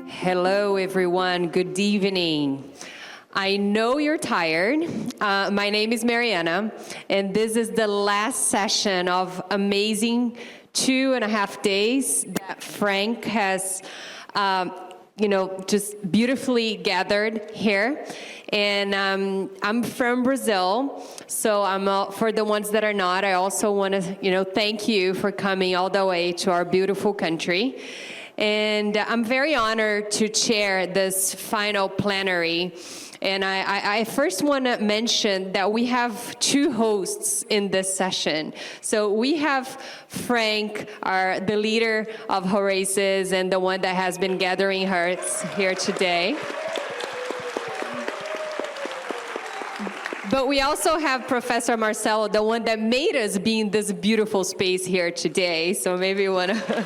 Hello, everyone. Good evening. I know you're tired. My name is Mariana, and this is the last session of amazing 2.5 days that Frank has, just beautifully gathered here. And I'm from Brazil, so for the ones that are not, I also want to, thank you for coming all the way to our beautiful country. And I'm very honored to chair this final plenary. And I first want to mention that we have 2 hosts in this session. So we have Frank, the leader of Horasis and the one that has been gathering hearts here today. But we also have Professor Marcelo, the one that made us be in this beautiful space here today. So maybe you want to...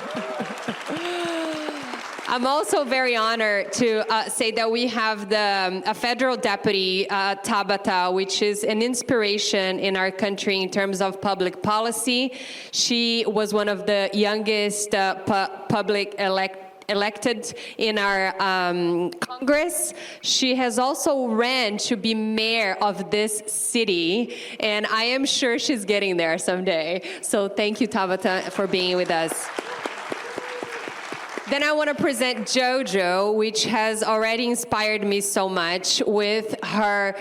I'm also very honored to say that we have a federal deputy, Tabata, which is an inspiration in our country in terms of public policy. She was one of the youngest public elected in our Congress. She has also ran to be mayor of this city, and I am sure she's getting there someday. So thank you, Tabata, for being with us. Then I want to present Jojo, which has already inspired me so much with her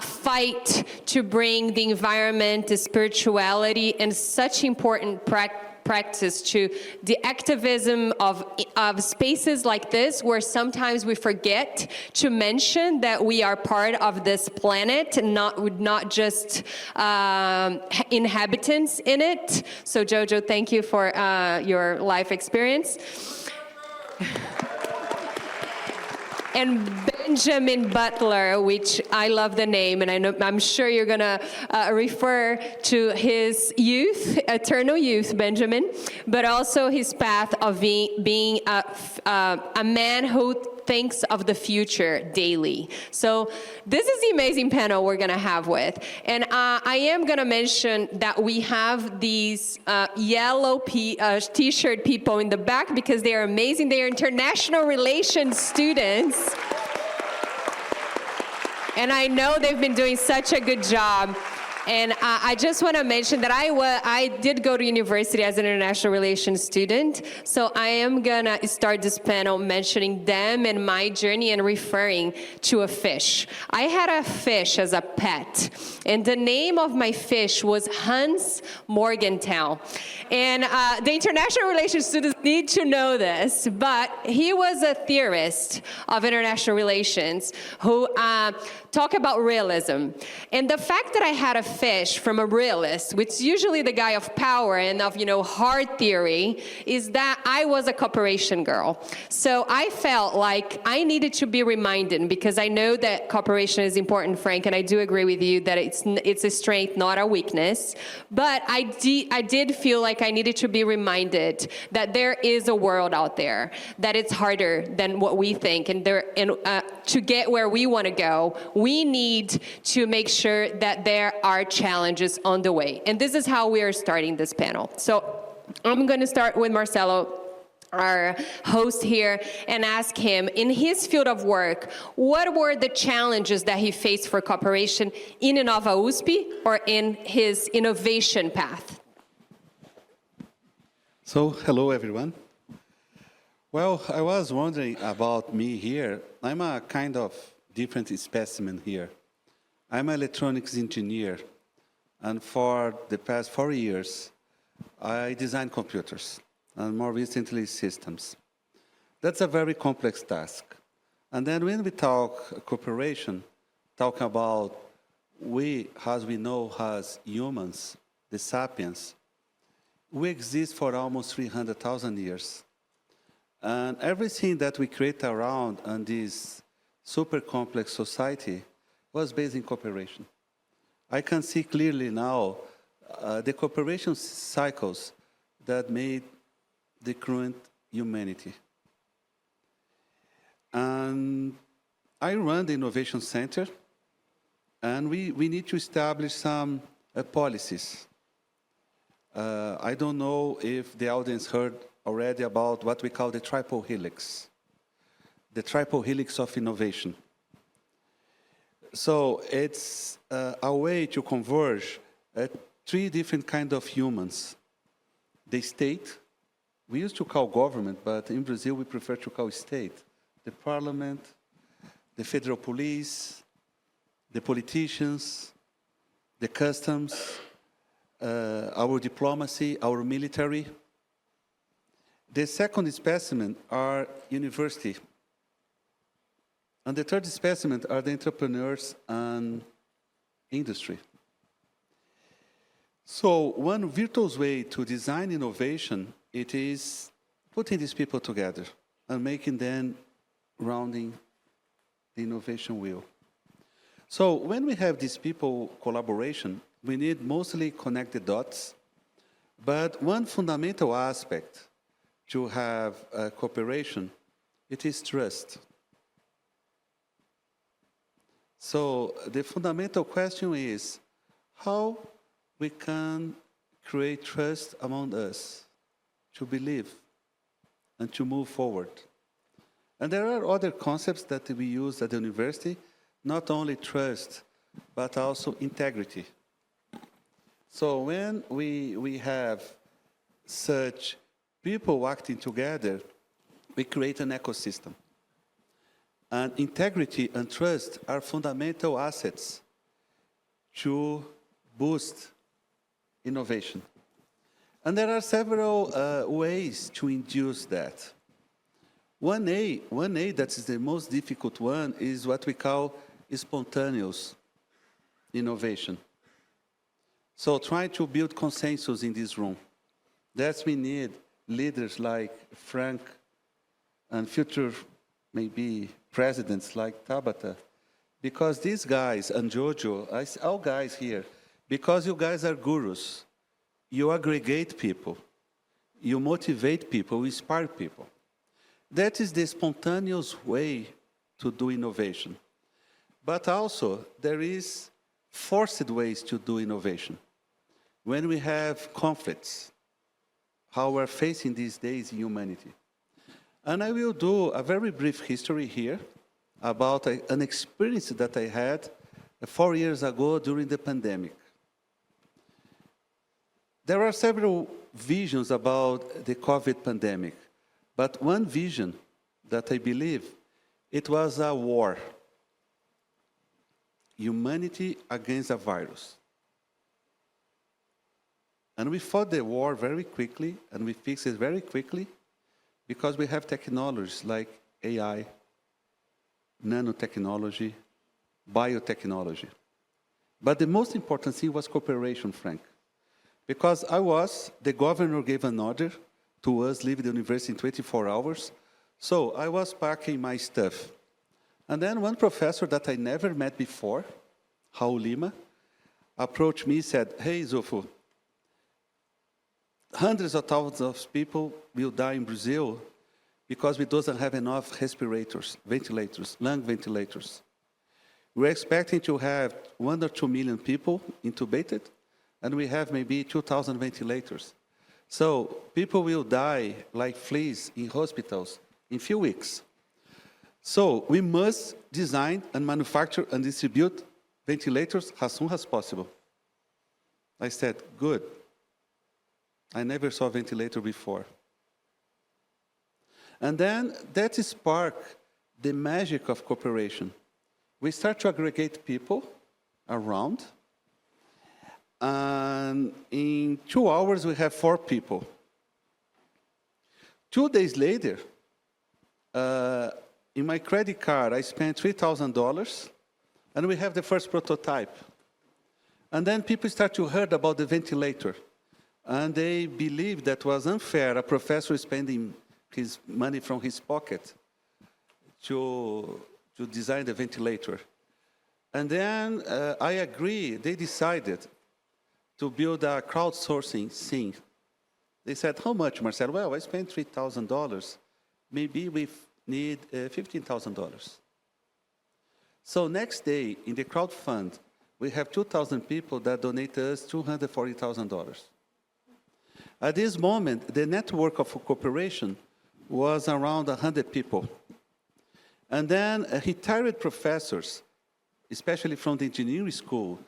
fight to bring the environment, the spirituality, and such important practice to the activism of spaces like this, where sometimes we forget to mention that we are part of this planet, not just inhabitants in it. So Jojo, thank you for your life experience. And Benjamin Butler, which I love the name, and I'm sure you're going to refer to his youth, eternal youth, Benjamin, but also his path of being a man who thinks of the future daily. So this is the amazing panel we're going to have with. And I am going to mention that we have these yellow t-shirt people in the back because they are amazing. They are international relations students. And I know they've been doing such a good job. And I just want to mention that I did go to university as an international relations student, so I am going to start this panel mentioning them and my journey and referring to a fish. I had a fish as a pet, and the name of my fish was Hans Morgenthau. And the international relations students need to know this, but he was a theorist of international relations who talked about realism. And the fact that I had a fish from a realist, which is usually the guy of power and of, hard theory, is that I was a cooperation girl. So I felt like I needed to be reminded, because I know that cooperation is important, Frank, and I do agree with you that it's a strength, not a weakness. But I did feel like I needed to be reminded that there is a world out there, that it's harder than what we think, and to get where we want to go, we need to make sure that there are challenges on the way. And this is how we are starting this panel. So I'm going to start with Marcelo, our host here, and ask him, in his field of work, what were the challenges that he faced for cooperation in Inova USP or in his innovation path? So, hello everyone. Well, I was wondering about me here. I'm a kind of different specimen here. I'm an electronics engineer, and for the past 4 years, I design computers, and more recently, systems. That's a very complex task. And then when we talk cooperation, talk about we, as we know, as humans, the sapiens, we exist for almost 300,000 years. And everything that we create around in this super complex society was based in cooperation. I can see clearly now the cooperation cycles that made the current humanity. And I run the Innovation Center, and we need to establish some policies. I don't know if the audience heard already about what we call the triple helix. the triple helix of innovation. So it's a way to converge three different kinds of humans. The state, we used to call government, but in Brazil we prefer to call state. The parliament, the federal police, the politicians, the customs, our diplomacy, our military. The second specimen are university. And the third specimen are the entrepreneurs and industry. So one virtuous way to design innovation, it is putting these people together and making them rounding the innovation wheel. So when we have these people collaboration, we need mostly connect the dots. But one fundamental aspect to have cooperation, it is trust. So the fundamental question is how we can create trust among us to believe and to move forward. And there are other concepts that we use at the university, not only trust, but also integrity. So when we have such people acting together, we create an ecosystem. And integrity and trust are fundamental assets to boost innovation. And there are several ways to induce that. One A that is the most difficult one is what we call spontaneous innovation. So try to build consensus in this room. That's we need leaders like Frank and future maybe presidents like Tabata, because these guys and Jojo, all guys here, because you guys are gurus, you aggregate people, you motivate people, you inspire people. That is the spontaneous way to do innovation. But also, there is forced ways to do innovation. When we have conflicts, how we're facing these days in humanity. And I will do a very brief history here about an experience that I had 4 years ago during the pandemic. There are several visions about the COVID pandemic, but one vision that I believe, it was a war. Humanity against a virus. And we fought the war very quickly, and we fixed it very quickly, because we have technologies like AI, nanotechnology, biotechnology. But the most important thing was cooperation, Frank. Because the governor gave an order to us leave the university in 24 hours. So I was packing my stuff. And then one professor that I never met before, Raul Lima, approached me and said, "Hey, Zuffo, hundreds of thousands of people will die in Brazil because we don't have enough respirators, ventilators, lung ventilators. We're expecting to have 1 or 2 million people intubated, and we have maybe 2,000 ventilators. So people will die like fleas in hospitals in a few weeks. So we must design and manufacture and distribute ventilators as soon as possible." I said, "Good. I never saw a ventilator before." And then that sparked the magic of cooperation. We start to aggregate people around, and in 2 hours we have 4 people. 2 days later, in my credit card, I spent $3,000, and we have the first prototype. And then people start to hear about the ventilator. And they believed that was unfair, a professor spending his money from his pocket to design the ventilator. And then I agree, they decided to build a crowdsourcing thing. They said, "How much, Marcelo?" "Well, I spent $3,000. Maybe we need $15,000. So next day, in the crowd fund, we have 2,000 people that donate us $240,000. At this moment, the network of cooperation was around 100 people. And then retired professors, especially from the engineering school,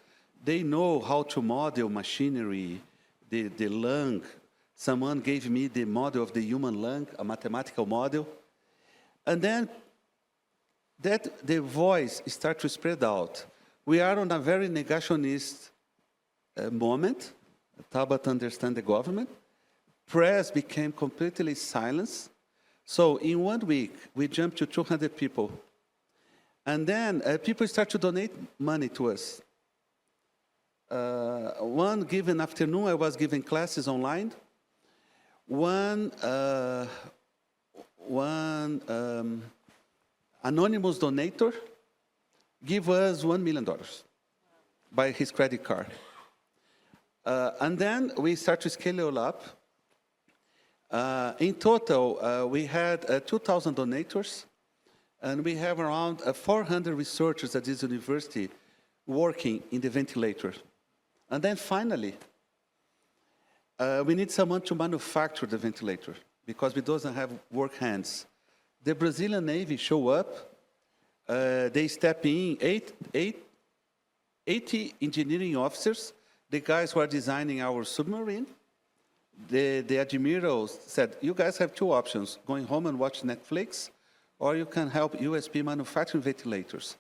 they know how to model machinery, the lung. Someone gave me the model of the human lung, a mathematical model. And then the voice starts to spread out. We are on a very negationist moment. Tabata understands the government. Press became completely silenced. So in 1 week, we jumped to 200 people. And then people start to donate money to us. One given afternoon, I was giving classes online. One anonymous donator gave us $1 million by his credit card. And then we start to scale it up. In total, we had 2,000 donators, and we have around 400 researchers at this university working in the ventilator. And then finally, we need someone to manufacture the ventilator because we don't have work hands. The Brazilian Navy show up. They step in, 80 engineering officers, the guys who are designing our submarine. The admirals said, you guys have two options, going home and watch Netflix, or you can help USP manufacturing ventilators.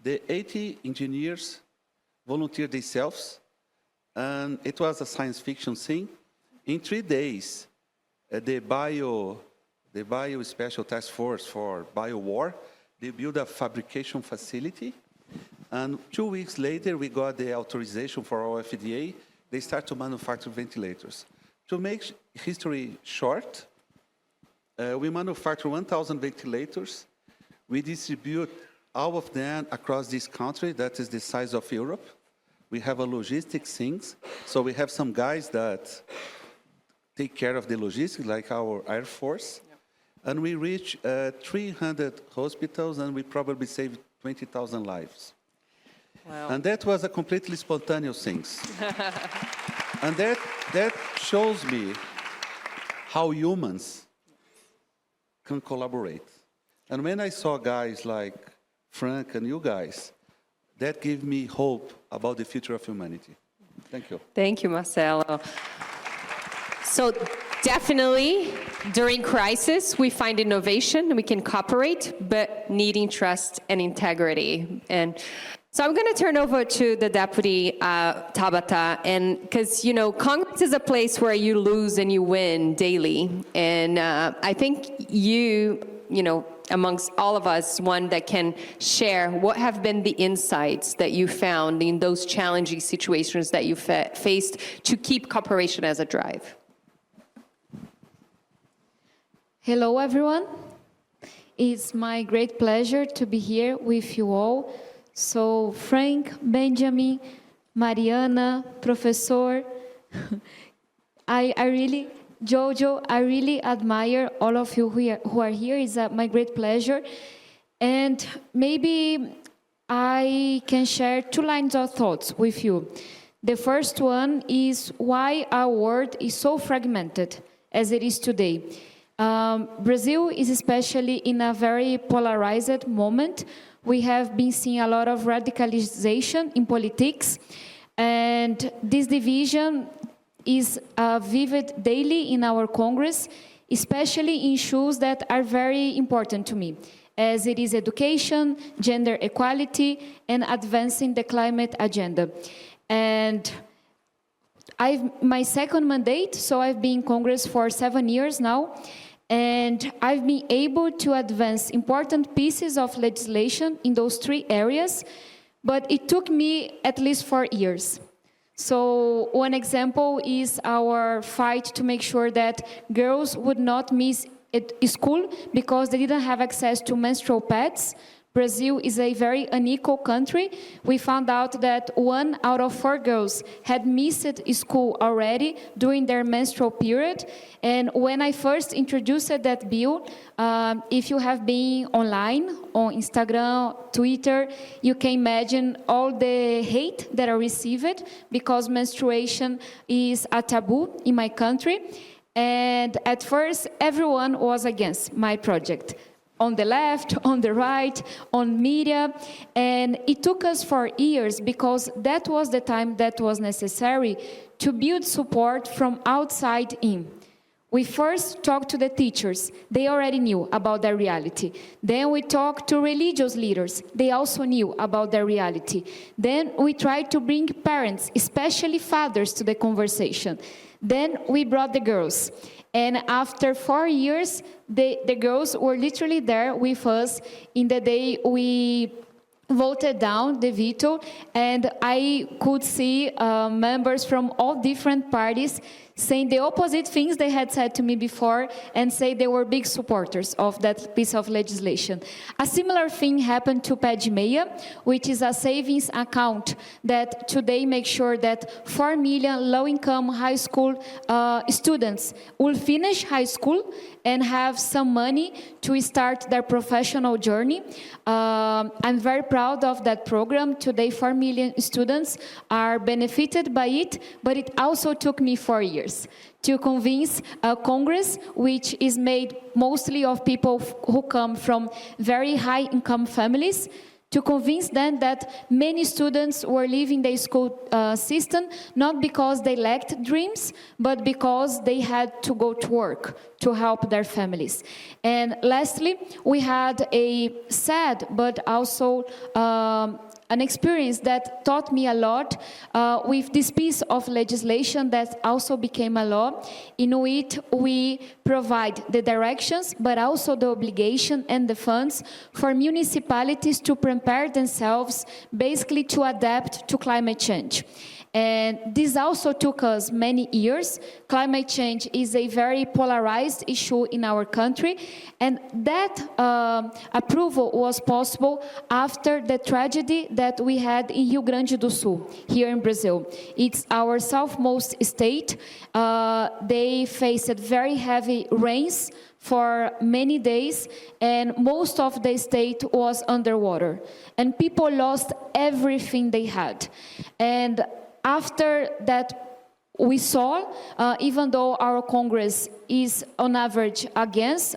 The 80 engineers volunteered themselves, and it was a science fiction thing. In 3 days, the Bio Special Task Force for Bio-War, they built a fabrication facility, and 2 weeks later, we got the authorization for our FDA. They start to manufacture ventilators. To make history short, we manufacture 1,000 ventilators. We distribute all of them across this country. That is the size of Europe. We have a logistics things. So we have some guys that take care of the logistics, like our Air Force. Yep. And we reach 300 hospitals, and we probably saved 20,000 lives. Wow. And that was a completely spontaneous thing. And that shows me how humans can collaborate. And when I saw guys like Frank and you guys, that gave me hope about the future of humanity. Thank you. Thank you, Marcelo. So definitely, during crisis, we find innovation, we can cooperate, but needing trust and integrity. And so I'm going to turn over to the Deputy Tabata, and because, you know, Congress is a place where you lose and you win daily. And I think you know, amongst all of us, one that can share what have been the insights that you found in those challenging situations that you faced to keep cooperation as a drive. Hello, everyone. It's my great pleasure to be here with you all. So, Frank, Benjamin, Mariana, Professor, Jojo, I really admire all of you who are here. It's my great pleasure. And maybe I can share 2 lines of thoughts with you. The first one is why our world is so fragmented as it is today. Brazil is especially in a very polarized moment. We have been seeing a lot of radicalization in politics, and this division is vivid daily in our Congress, especially in issues that are very important to me, as it is education, gender equality, and advancing the climate agenda. And my second mandate, so I've been in Congress for 7 years now, and I've been able to advance important pieces of legislation in those 3 areas, but it took me at least 4 years. So one example is our fight to make sure that girls would not miss school because they didn't have access to menstrual pads. Brazil is a very unequal country. We found out that 1 out of 4 girls had missed school already during their menstrual period. And when I first introduced that bill, if you have been online, on Instagram, Twitter, you can imagine all the hate that I received because menstruation is a taboo in my country. And at first, everyone was against my project. on the left, on the right, on media, and it took us 4 years because that was the time that was necessary to build support from outside in. We first talked to the teachers. They already knew about their reality. Then we talked to religious leaders. They also knew about their reality. Then we tried to bring parents, especially fathers, to the conversation. Then we brought the girls. And after 4 years, the girls were literally there with us in the day we voted down the veto, and I could see members from all different parties saying the opposite things they had said to me before and say they were big supporters of that piece of legislation. A similar thing happened to PED-MEIA, which is a savings account that today makes sure that 4 million low-income high school students will finish high school and have some money to start their professional journey. I'm very proud of that program. Today, 4 million students are benefited by it, but it also took me 4 years to convince Congress, which is made mostly of people who come from very high-income families, to convince them that many students were leaving the school system not because they lacked dreams, but because they had to go to work to help their families. And lastly, we had a sad but also an experience that taught me a lot with this piece of legislation that also became a law, in which we provide the directions, but also the obligation and the funds for municipalities to prepare themselves basically to adapt to climate change. And this also took us many years. Climate change is a very polarized issue in our country, and that approval was possible after the tragedy that we had in Rio Grande do Sul, here in Brazil. It's our southmost state. They faced very heavy rains for many days, and most of the state was underwater. And people lost everything they had. And after that, we saw, even though our Congress is on average against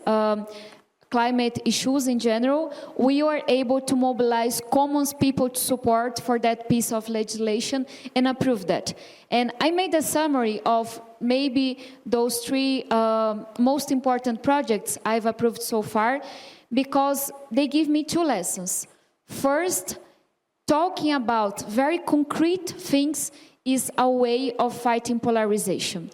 climate issues in general, we were able to mobilize common people to support for that piece of legislation and approve that. And I made a summary of maybe those 3 most important projects I've approved so far, because they give me 2 lessons. First, talking about very concrete things is a way of fighting polarization.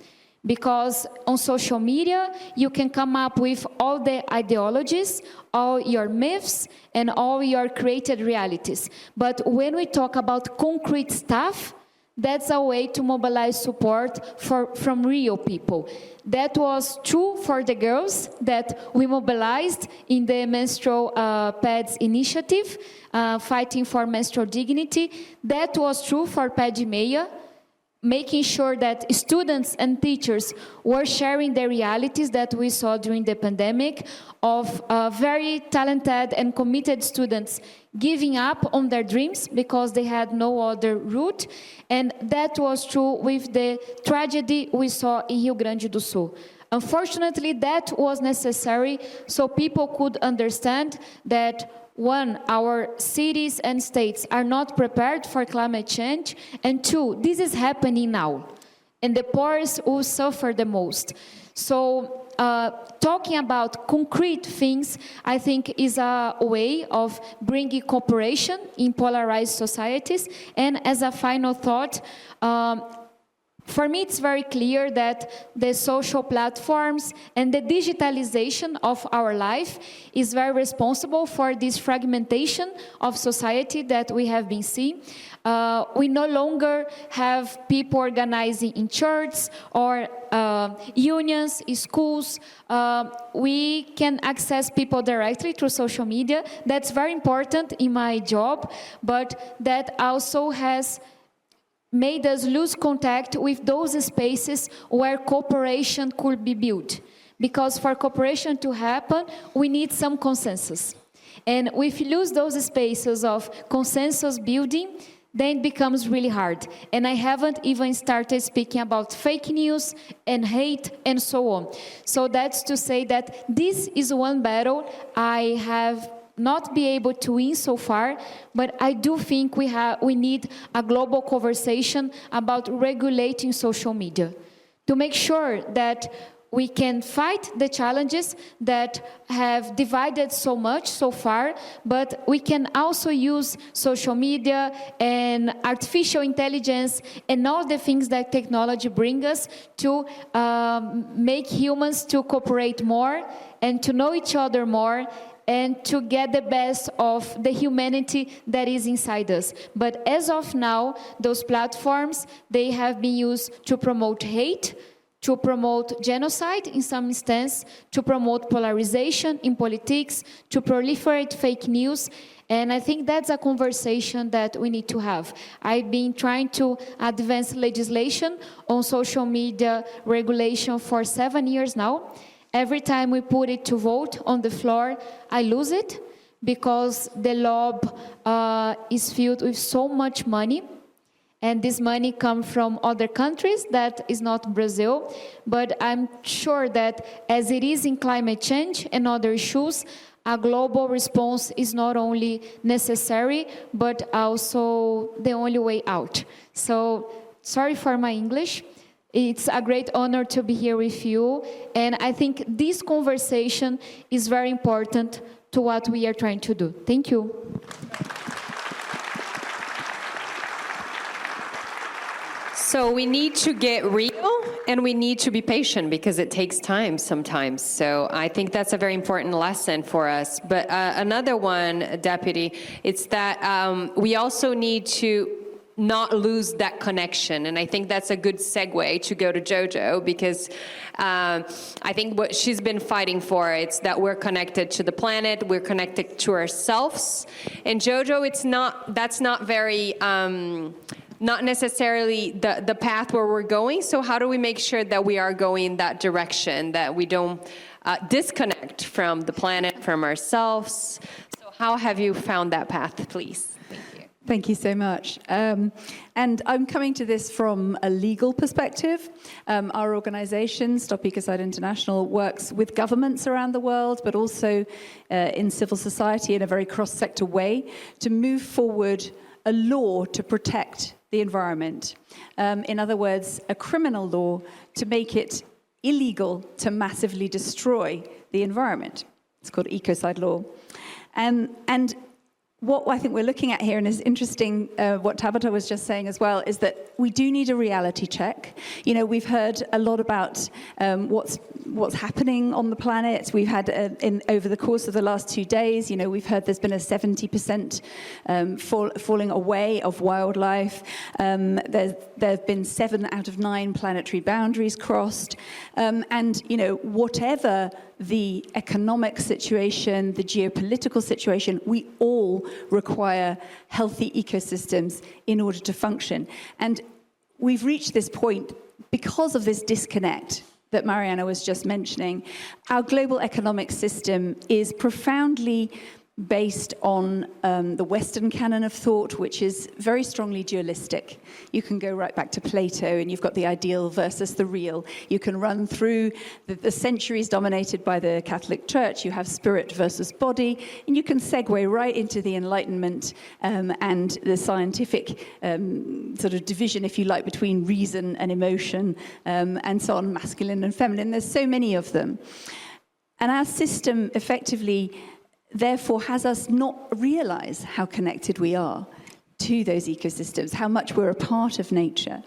Because on social media, you can come up with all the ideologies, all your myths, and all your created realities. But when we talk about concrete stuff, that's a way to mobilize support from real people. That was true for the girls that we mobilized in the menstrual pads initiative, fighting for menstrual dignity. That was true for PED-MEIA, making sure that students and teachers were sharing the realities that we saw during the pandemic of very talented and committed students giving up on their dreams because they had no other route. And that was true with the tragedy we saw in Rio Grande do Sul. Unfortunately, that was necessary so people could understand that, 1, our cities and states are not prepared for climate change, and 2, this is happening now, and the poorest will suffer the most. So talking about concrete things, I think, is a way of bringing cooperation in polarized societies. And as a final thought, for me, it's very clear that the social platforms and the digitalization of our life is very responsible for this fragmentation of society that we have been seeing. We no longer have people organizing in churches or unions, in schools. We can access people directly through social media. That's very important in my job, but that also has made us lose contact with those spaces where cooperation could be built. Because for cooperation to happen, we need some consensus. And if we lose those spaces of consensus building, then it becomes really hard. And I haven't even started speaking about fake news and hate and so on. So that's to say that this is one battle I have not been able to win so far, but I do think we need a global conversation about regulating social media to make sure that we can fight the challenges that have divided so much so far, but we can also use social media and artificial intelligence and all the things that technology brings us to make humans to cooperate more and to know each other more and to get the best of the humanity that is inside us. But as of now, those platforms, they have been used to promote hate, to promote genocide in some instance, to promote polarization in politics, to proliferate fake news. And I think that's a conversation that we need to have. I've been trying to advance legislation on social media regulation for 7 years now. Every time we put it to vote on the floor, I lose it because the law is filled with so much money. And this money comes from other countries, that is not Brazil. But I'm sure that as it is in climate change and other issues, a global response is not only necessary, but also the only way out. So, sorry for my English. It's a great honor to be here with you. And I think this conversation is very important to what we are trying to do. Thank you. So we need to get real and we need to be patient because it takes time sometimes. So I think that's a very important lesson for us. But another one, Deputy, it's that we also need to not lose that connection. And I think that's a good segue to go to Jojo because I think what she's been fighting for, it's that we're connected to the planet, we're connected to ourselves. And Jojo, that's not very, not necessarily the path where we're going. So how do we make sure that we are going that direction, that we don't disconnect from the planet, from ourselves? So how have you found that path, please? Thank you. Thank you so much. And I'm coming to this from a legal perspective. Our organization, Stop Ecocide International, works with governments around the world, but also in civil society in a very cross-sector way to move forward a law to protect the environment. In other words, a criminal law to make it illegal to massively destroy the environment. It's called Ecocide law. And what I think we're looking at here, and is interesting, what Tabata was just saying as well, is that we do need a reality check. You know, we've heard a lot about what's happening on the planet. We've had, over the course of the last 2 days, you know, we've heard there's been a 70% falling away of wildlife. There have been 7 out of 9 planetary boundaries crossed. And, you know, whatever the economic situation, the geopolitical situation, we all require healthy ecosystems in order to function. And we've reached this point because of this disconnect that Mariana was just mentioning. Our global economic system is profoundly based on the Western canon of thought, which is very strongly dualistic. You can go right back to Plato, and you've got the ideal versus the real. You can run through the centuries dominated by the Catholic Church. You have spirit versus body, and you can segue right into the Enlightenment and the scientific sort of division, if you like, between reason and emotion, and so on, masculine and feminine. There's so many of them. And our system effectively therefore has us not realize how connected we are to those ecosystems, how much we're a part of nature.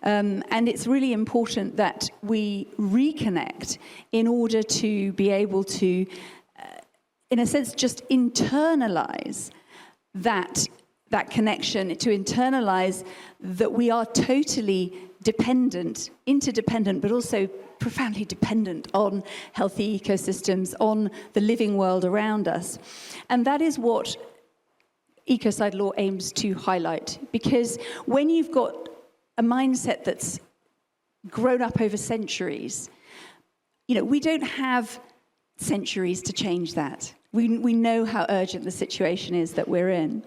And it's really important that we reconnect in order to be able to, in a sense, just internalize that connection, to internalize that we are totally dependent, interdependent, but also profoundly dependent on healthy ecosystems, on the living world around us. And that is what Ecocide law aims to highlight. Because when you've got a mindset that's grown up over centuries, you know, we don't have centuries to change that. We know how urgent the situation is that we're in.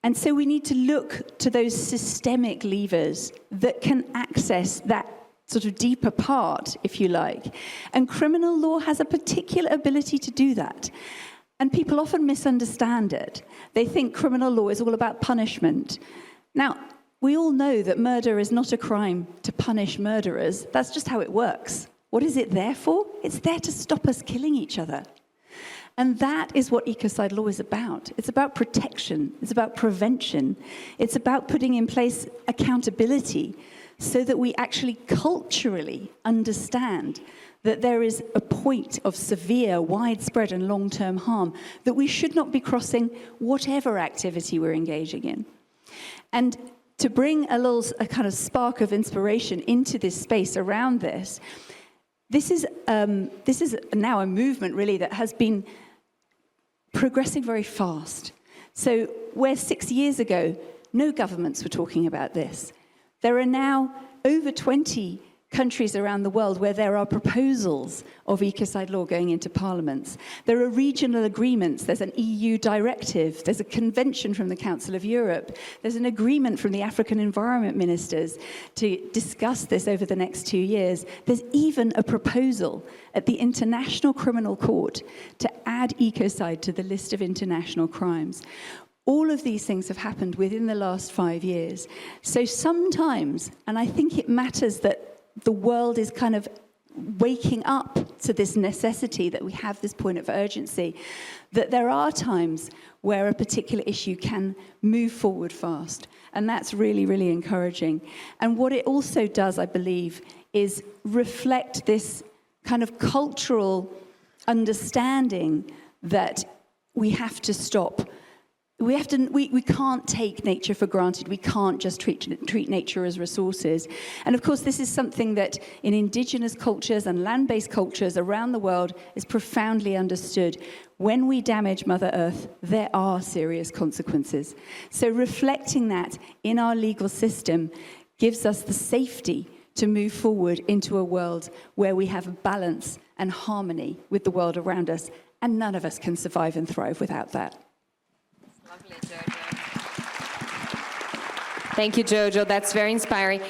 And so we need to look to those systemic levers that can access that sort of deeper part, if you like. And criminal law has a particular ability to do that. And people often misunderstand it. They think criminal law is all about punishment. Now, we all know that murder is not a crime to punish murderers. That's just how it works. What is it there for? It's there to stop us killing each other. And that is what ecocide law is about. It's about protection. It's about prevention. It's about putting in place accountability so that we actually culturally understand that there is a point of severe, widespread and long-term harm that we should not be crossing whatever activity we're engaging in. And to bring a kind of spark of inspiration into this space around this, this is now a movement really that has been progressing very fast. So where 6 years ago, no governments were talking about this, there are now over 20 countries around the world where there are proposals of ecocide law going into parliaments. There are regional agreements. There's an EU directive. There's a convention from the Council of Europe. There's an agreement from the African environment ministers to discuss this over the next 2 years. There's even a proposal at the International Criminal Court to add ecocide to the list of international crimes. All of these things have happened within the last 5 years. So sometimes, and I think it matters that the world is kind of waking up to this necessity that we have this point of urgency, that there are times where a particular issue can move forward fast. And that's really, really encouraging. And what it also does, I believe, is reflect this kind of cultural understanding that we have to stop. We can't take nature for granted. We can't just treat nature as resources. And of course, this is something that in indigenous cultures and land-based cultures around the world is profoundly understood. When we damage Mother Earth, there are serious consequences. So reflecting that in our legal system gives us the safety to move forward into a world where we have balance and harmony with the world around us. And none of us can survive and thrive without that. Lovely, Jojo. Thank you, Jojo. That's very inspiring.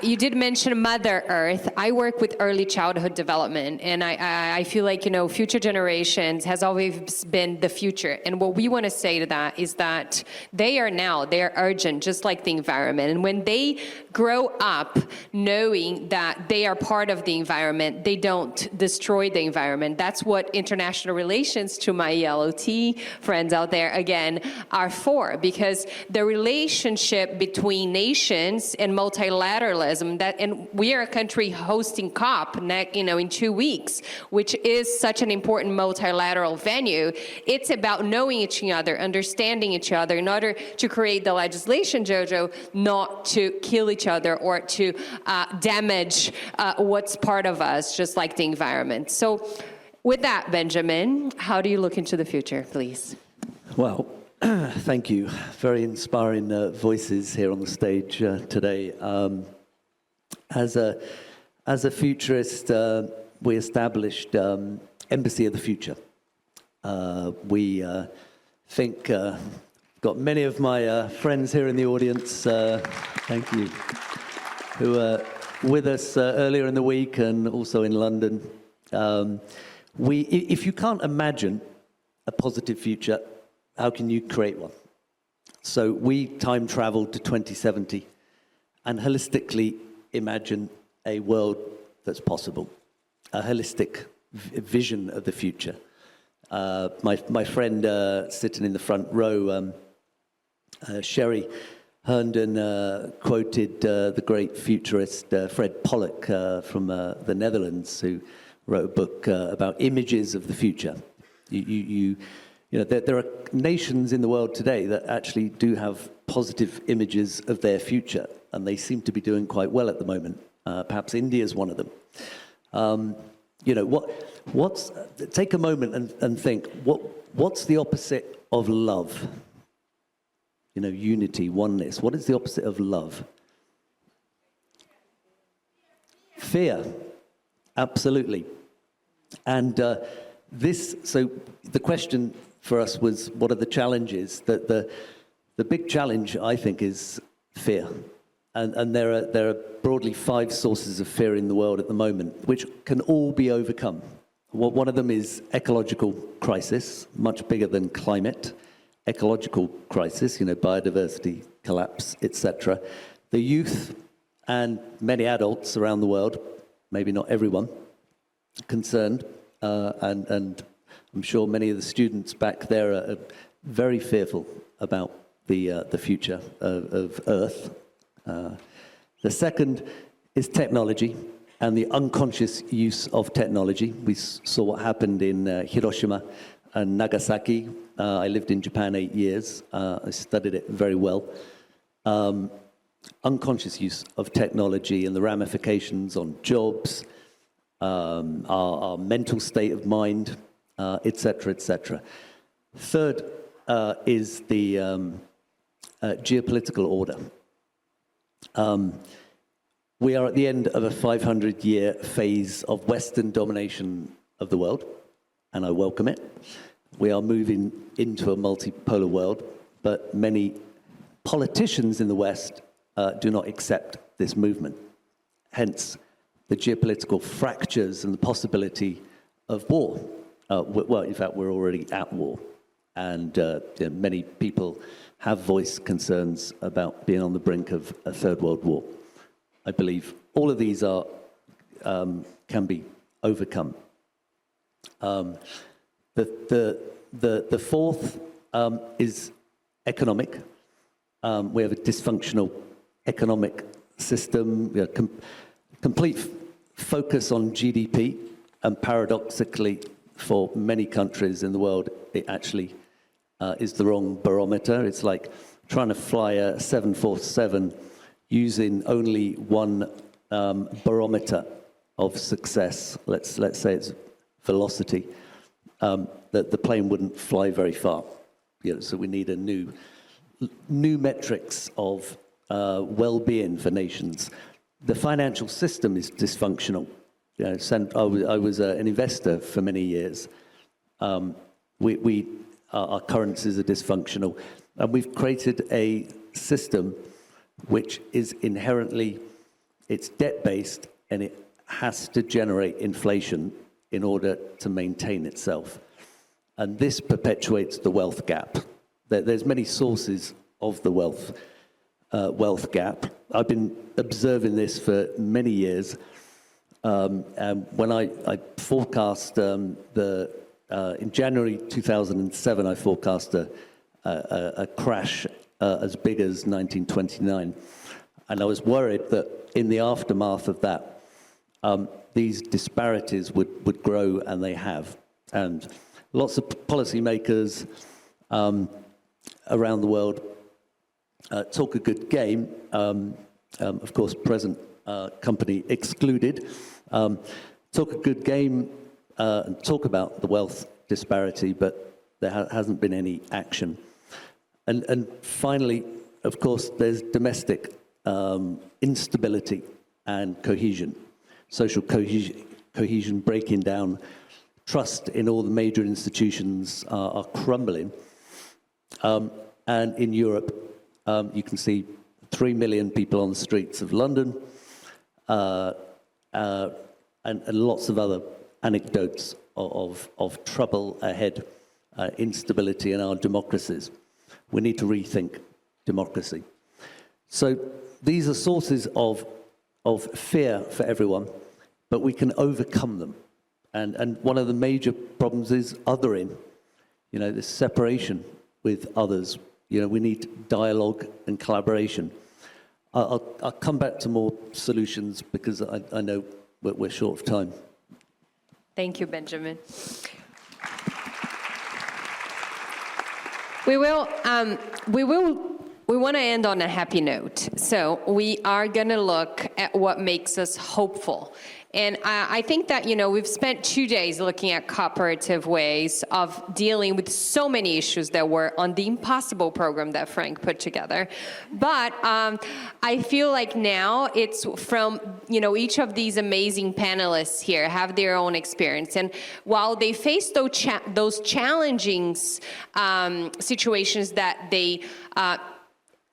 You did mention Mother Earth. I work with early childhood development, and I feel like, future generations has always been the future. And what we want to say to that is that they're urgent, just like the environment. And when they grow up knowing that they are part of the environment, they don't destroy the environment. That's what international relations, to my ELOT friends out there, again, are for. Because the relationship between nations and multilateralism, and we are a country hosting COP in 2 weeks, which is such an important multilateral venue. It's about knowing each other, understanding each other in order to create the legislation, Jojo, not to kill each other or to damage what's part of us, just like the environment. So with that, Benjamin, how do you look into the future, please? Well, thank you. Very inspiring voices here on the stage today. As a futurist, we established Embassy of the Future. We think, got many of my friends here in the audience, thank you, who were with us earlier in the week and also in London. If you can't imagine a positive future, how can you create one? So we time traveled to 2070 and holistically imagine a world that's possible, a holistic vision of the future. My friend sitting in the front row, Sherry Herndon, quoted the great futurist Fred Pollock from the Netherlands, who wrote a book about images of the future. There are nations in the world today that actually do have positive images of their future, and they seem to be doing quite well at the moment. Perhaps India is one of them. Take a moment and think, what's the opposite of love? Unity, oneness. What is the opposite of love? Fear. Absolutely. And so the question for us was, what are the challenges? That The big challenge, I think, is fear. And there are broadly 5 sources of fear in the world at the moment, which can all be overcome. One of them is ecological crisis, much bigger than climate. Ecological crisis, biodiversity collapse, etc. The youth and many adults around the world, maybe not everyone, concerned, and I'm sure many of the students back there are very fearful about the future of Earth. The second is technology and the unconscious use of technology. We saw what happened in Hiroshima and Nagasaki. I lived in Japan 8 years. I studied it very well. Unconscious use of technology and the ramifications on jobs, our mental state of mind, etc., etc. Third is the geopolitical order. We are at the end of a 500-year phase of Western domination of the world, and I welcome it. We are moving into a multipolar world, but many politicians in the West do not accept this movement. Hence, the geopolitical fractures and the possibility of war. Well, in fact, we're already at war, and many people have voiced concerns about being on the brink of a third world war. I believe all of these are can be overcome. The fourth is economic. We have a dysfunctional economic system, complete focus on GDP, and paradoxically, for many countries in the world, it actually is the wrong barometer. It's like trying to fly a 747 using only one barometer of success. Let's say it's velocity. That the plane wouldn't fly very far. So we need a new metrics of well-being for nations. The financial system is dysfunctional. I was an investor for many years. Our currencies are dysfunctional, and we've created a system which is inherently, it's debt-based, and it has to generate inflation in order to maintain itself. And this perpetuates the wealth gap. There's many sources of the wealth gap. I've been observing this for many years. And when I forecast in January 2007, I forecast a crash as big as 1929. And I was worried that in the aftermath of that, these disparities would grow, and they have. And lots of policymakers around the world talk a good game, of course, present company excluded, talk a good game and talk about the wealth disparity, but there hasn't been any action. And finally, of course, there's domestic instability and cohesion, social cohesion breaking down, trust in all the major institutions are crumbling. And in Europe, you can see 3 million people on the streets of London, and lots of other anecdotes of trouble ahead, instability in our democracies. We need to rethink democracy. So these are sources of fear for everyone, but we can overcome them. And one of the major problems is othering, this separation with others. We need dialogue and collaboration. I'll come back to more solutions because I know we're short of time. Thank you, Benjamin. We want to end on a happy note. So we are going to look at what makes us hopeful. And I think that, we've spent 2 days looking at cooperative ways of dealing with so many issues that were on the Impossible program that Frank put together. But I feel like now it's from, each of these amazing panelists here have their own experience. And while they face those challenging situations that they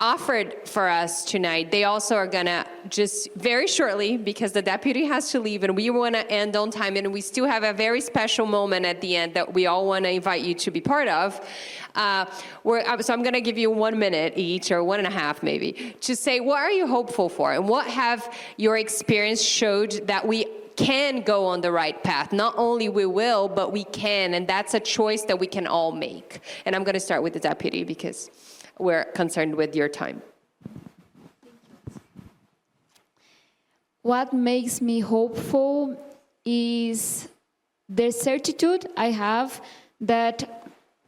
offered for us tonight, they also are gonna just very shortly, because the deputy has to leave and we want to end on time, and we still have a very special moment at the end that we all want to invite you to be part of. So I'm going to give you 1 minute each, or 1.5 maybe, to say what are you hopeful for, and what have your experience showed that we can go on the right path. Not only we will, but we can, and that's a choice that we can all make. And I'm going to start with the deputy because we're concerned with your time. What makes me hopeful is the certitude I have that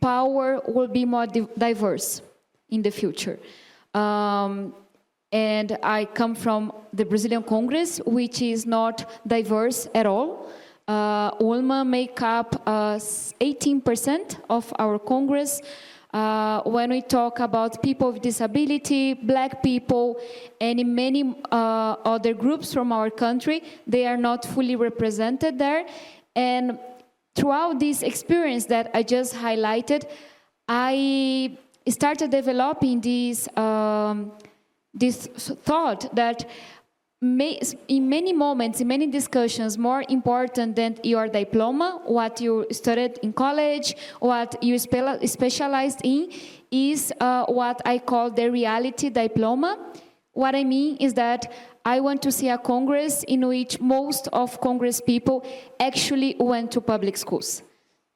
power will be more diverse in the future. And I come from the Brazilian Congress, which is not diverse at all. Women make up 18% of our Congress. When we talk about people with disability, black people, and many other groups from our country, they are not fully represented there. And throughout this experience that I just highlighted, I started developing this thought that in many moments, in many discussions, more important than your diploma, what you studied in college, what you specialized in, is what I call the reality diploma. What I mean is that I want to see a Congress in which most of Congress people actually went to public schools.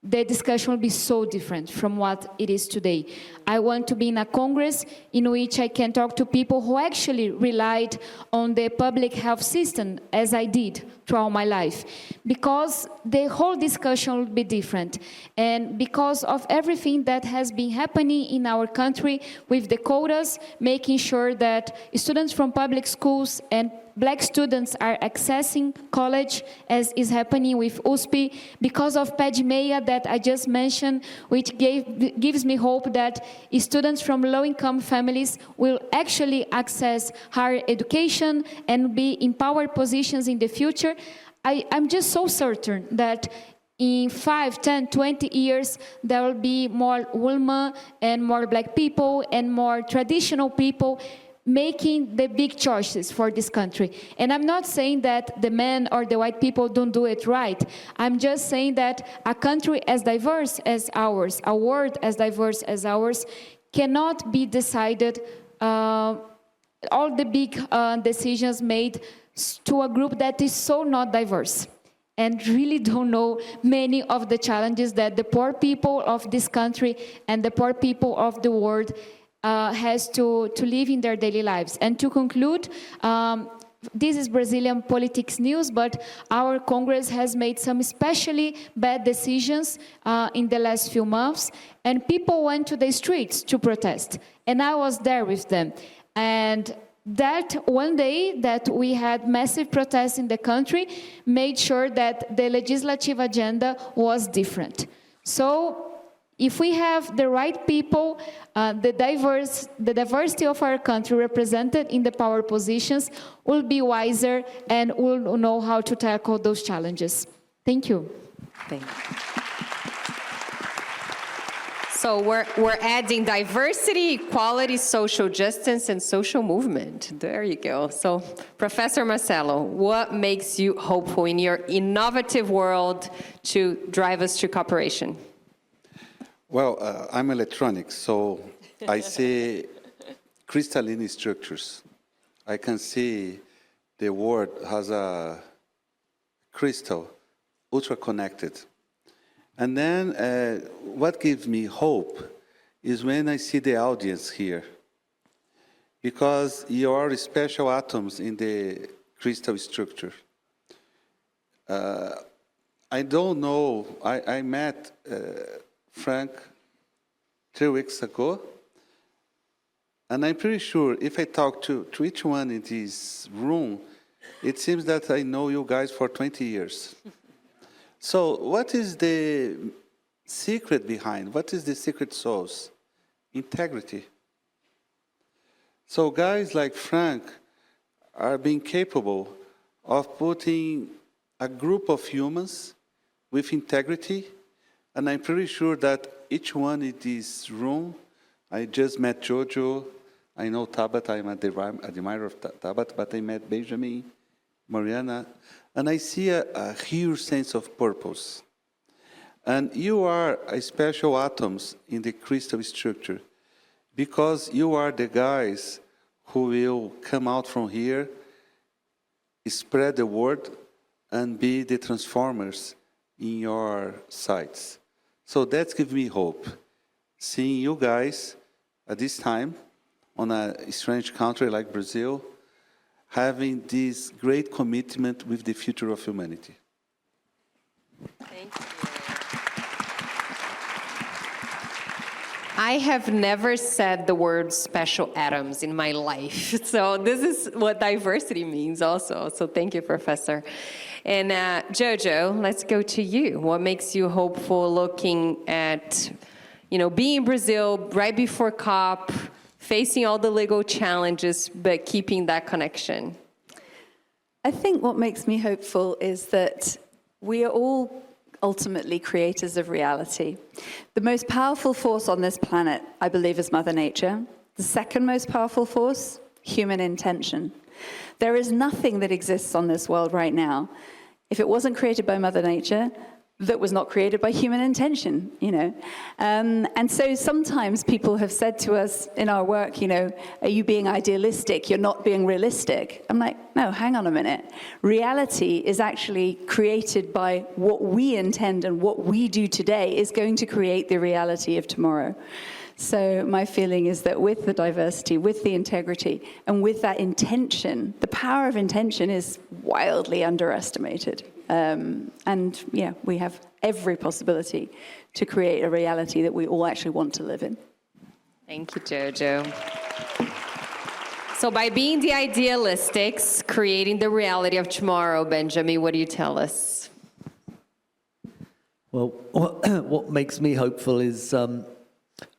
The discussion will be so different from what it is today. I want to be in a Congress in which I can talk to people who actually relied on the public health system, as I did throughout my life, because the whole discussion will be different. And because of everything that has been happening in our country with the quotas, making sure that students from public schools and black students are accessing college, as is happening with USP, because of PED-MEA that I just mentioned, which gives me hope that students from low-income families will actually access higher education and be in power positions in the future. I'm just so certain that in 5, 10, 20 years, there will be more women and more black people and more traditional people making the big choices for this country. And I'm not saying that the men or the white people don't do it right. I'm just saying that a country as diverse as ours, a world as diverse as ours, cannot be decided, all the big decisions made to a group that is so not diverse and really don't know many of the challenges that the poor people of this country and the poor people of the world has to live in their daily lives. And to conclude, this is Brazilian politics news, but our Congress has made some especially bad decisions in the last few months, and people went to the streets to protest, and I was there with them. And that one day that we had massive protests in the country made sure that the legislative agenda was different. So if we have the right people, the diversity of our country represented in the power positions, will be wiser and will know how to tackle those challenges. Thank you. Thank you. So we're adding diversity, equality, social justice, and social movement. There you go. So Professor Marcelo, what makes you hopeful in your innovative world to drive us to cooperation? Well, I'm electronics, so I see crystalline structures. I can see the world has a crystal, ultra-connected. And then what gives me hope is when I see the audience here, because you are special atoms in the crystal structure. I don't know, I met Frank 3 weeks ago, and I'm pretty sure if I talk to each one in this room, It seems that I know you guys for 20 years. So what is the secret behind? What is the secret sauce? Integrity. So guys like Frank are being capable of putting a group of humans with integrity, and I'm pretty sure that each one in this room, I just met Jojo, I know Tabata, I'm an admirer of Tabata, but I met Benjamin, Mariana, and I see a huge sense of purpose. And you are a special atoms in the crystal structure, because you are the guys who will come out from here, spread the word, and be the transformers in your sites. So that gives me hope, seeing you guys at this time on a strange country like Brazil, having this great commitment with the future of humanity. Thank you. I have never said the word special atoms in my life. So this is what diversity means also. So thank you, Professor. And Jojo, let's go to you. What makes you hopeful looking at, being in Brazil right before COP, facing all the legal challenges, but keeping that connection? I think what makes me hopeful is that we are all ultimately creators of reality. The most powerful force on this planet, I believe, is Mother Nature. The second most powerful force, human intention. There is nothing that exists on this world right now, if it wasn't created by Mother Nature, that was not created by human intention, And so sometimes people have said to us in our work, are you being idealistic? You're not being realistic. I'm like, no, hang on a minute. Reality is actually created by what we intend, and what we do today is going to create the reality of tomorrow. So my feeling is that with the diversity, with the integrity, and with that intention, the power of intention is wildly underestimated. And yeah, we have every possibility to create a reality that we all actually want to live in. Thank you, Jojo. So by being the idealistics, creating the reality of tomorrow, Benjamin, what do you tell us? Well, what makes me hopeful is a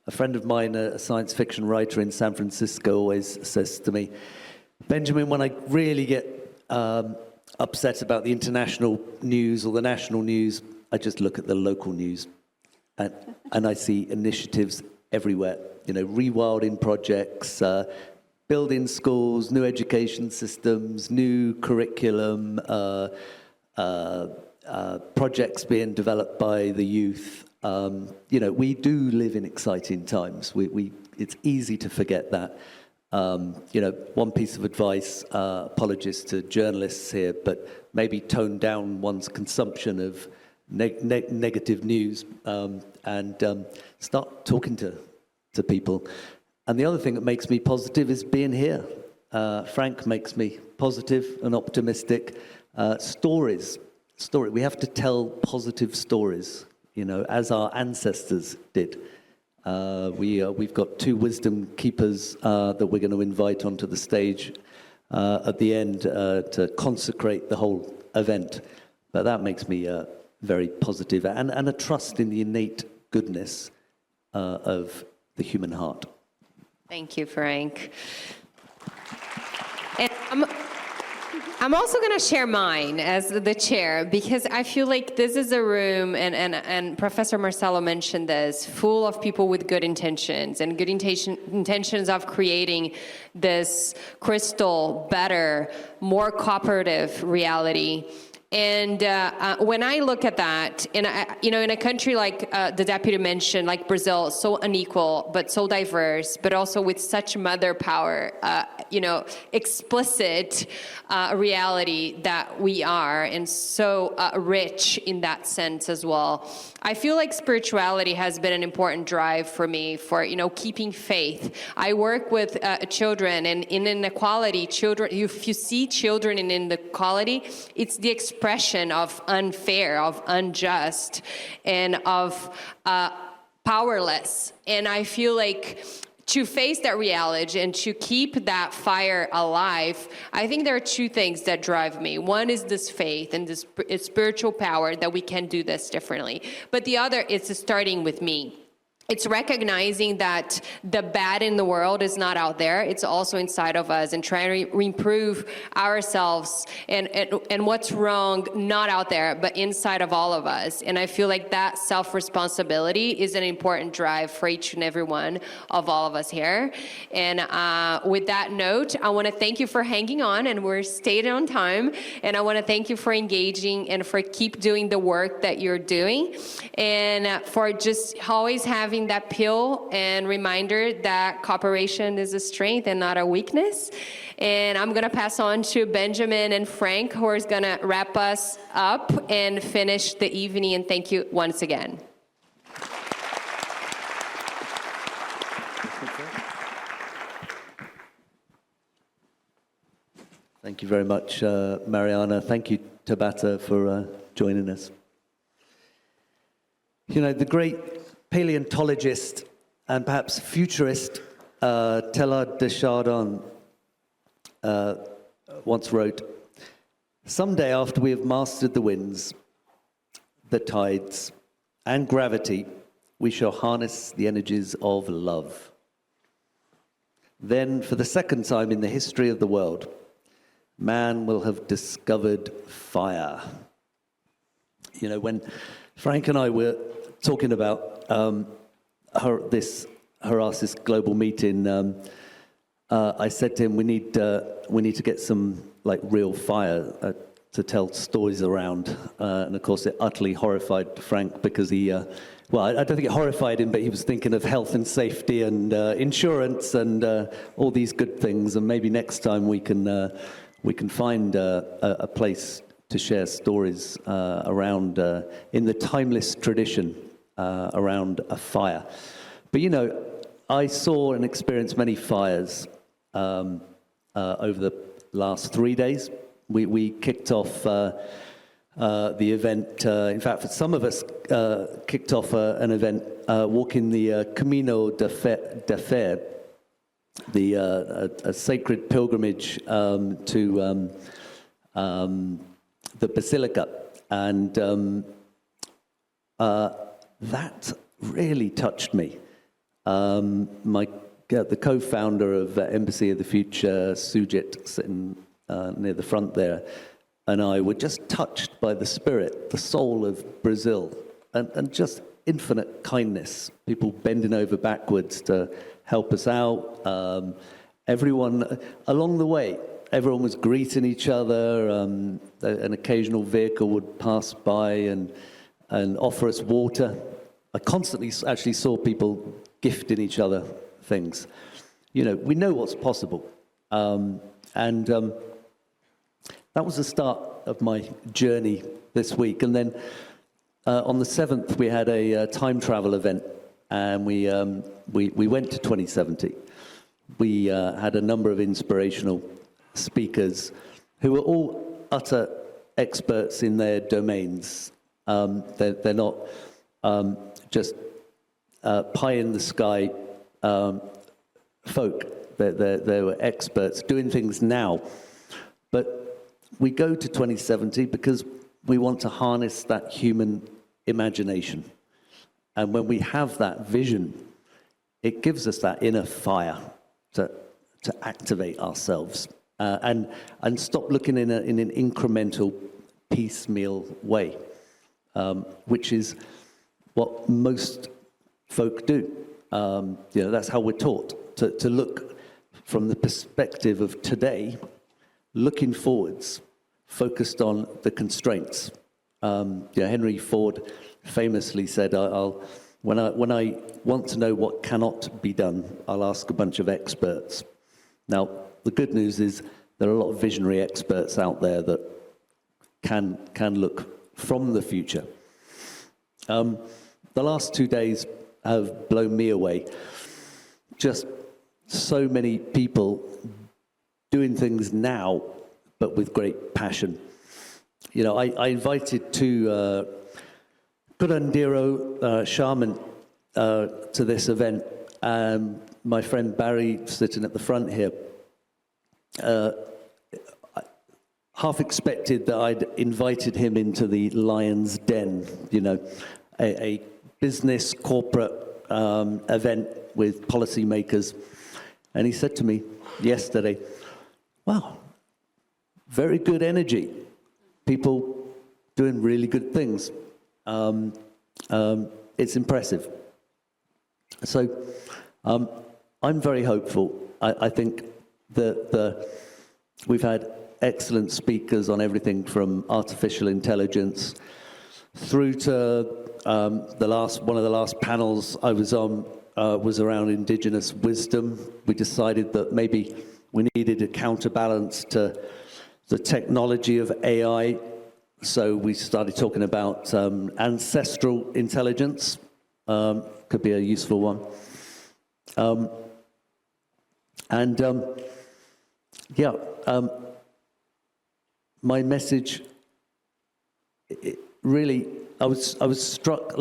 friend of mine, a science fiction writer in San Francisco, always says to me, Benjamin, when I really get upset about the international news or the national news, I just look at the local news, and I see initiatives everywhere. Rewilding projects, building schools, new education systems, new curriculum, projects being developed by the youth. We do live in exciting times. It's easy to forget that. One piece of advice, apologies to journalists here, but maybe tone down one's consumption of negative news and start talking to people. And the other thing that makes me positive is being here. Frank makes me positive and optimistic. Stories. We have to tell positive stories, as our ancestors did. We've got two wisdom keepers that we're going to invite onto the stage at the end to consecrate the whole event. But that makes me very positive, and a trust in the innate goodness of the human heart. Thank you, Frank. And I'm also going to share mine as the chair, because I feel like this is a room, and Professor Marcelo mentioned this, full of people with good intentions, and good intentions of creating this crystal, better, more cooperative reality. And when I look at that, in a country like the deputy mentioned, like Brazil, so unequal, but so diverse, but also with such mother power, explicit reality that we are, and so rich in that sense as well. I feel like spirituality has been an important drive for me for, keeping faith. I work with children, and in inequality, children, if you see children in inequality, it's the expression of unfair, of unjust, and of powerless. And I feel like to face that reality and to keep that fire alive, I think there are two things that drive me. One is this faith and this spiritual power that we can do this differently. But the other is starting with me. It's recognizing that the bad in the world is not out there. It's also inside of us, and trying to improve ourselves and what's wrong, not out there, but inside of all of us. And I feel like that self-responsibility is an important drive for each and every one of all of us here. And with that note, I want to thank you for hanging on, and we're staying on time. And I want to thank you for engaging and for keep doing the work that you're doing, and for just always having that pill and reminder that cooperation is a strength and not a weakness. And I'm going to pass on to Benjamin and Frank, who is going to wrap us up and finish the evening. And thank you once again. Thank you very much, Mariana. Thank you, Tabata, for joining us. You know, the great paleontologist and perhaps futurist Teilhard de Chardin once wrote, "Someday after we have mastered the winds, the tides, and gravity, we shall harness the energies of love. Then, for the second time in the history of the world, man will have discovered fire." You know, when Frank and I were talking about this Horasis global meeting, I said to him, we need to get some like real fire to tell stories around. And of course, it utterly horrified Frank because he, well, I don't think it horrified him, but he was thinking of health and safety and insurance and all these good things. And maybe next time we can find a place to share stories around in the timeless tradition around a fire. But you know, I saw and experienced many fires over the last 3 days. We kicked off the event. In fact, for some of us, kicked off an event walking the Camino de Fer, a sacred pilgrimage to the Basilica, and that really touched me. The co-founder of Embassy of the Future, Sujit, sitting near the front there, and I were just touched by the spirit, the soul of Brazil, and just infinite kindness. People bending over backwards to help us out. Everyone along the way, everyone was greeting each other. An occasional vehicle would pass by and offer us water. I constantly actually saw people gifting each other things. You know, we know what's possible. And that was the start of my journey this week. And then on the 7th, we had a time travel event, and we went to 2070. We had a number of inspirational speakers who were all utter experts in their domains. They're not just pie in the sky folk. They were experts doing things now. But we go to 2070 because we want to harness that human imagination. And when we have that vision, it gives us that inner fire to activate ourselves and stop looking in an incremental, piecemeal way, which is what most folk do. You know, that's how we're taught to look from the perspective of today, looking forwards, focused on the constraints. Henry Ford famously said, when I want to know what cannot be done, I'll ask a bunch of experts. Now, the good news is there are a lot of visionary experts out there that can look from the future. The last 2 days have blown me away. Just so many people doing things now, but with great passion. You know, I invited two curandero shaman to this event, my friend Barry, sitting at the front here, half expected that I'd invited him into the lion's den, you know, a business corporate event with policymakers. And he said to me yesterday, wow, very good energy. People doing really good things. It's impressive. So I'm very hopeful. I think that we've had excellent speakers on everything from artificial intelligence through to one of the last panels I was on was around indigenous wisdom. We decided that maybe we needed a counterbalance to the technology of AI. So we started talking about ancestral intelligence. Could be a useful one. My message, really, I was struck.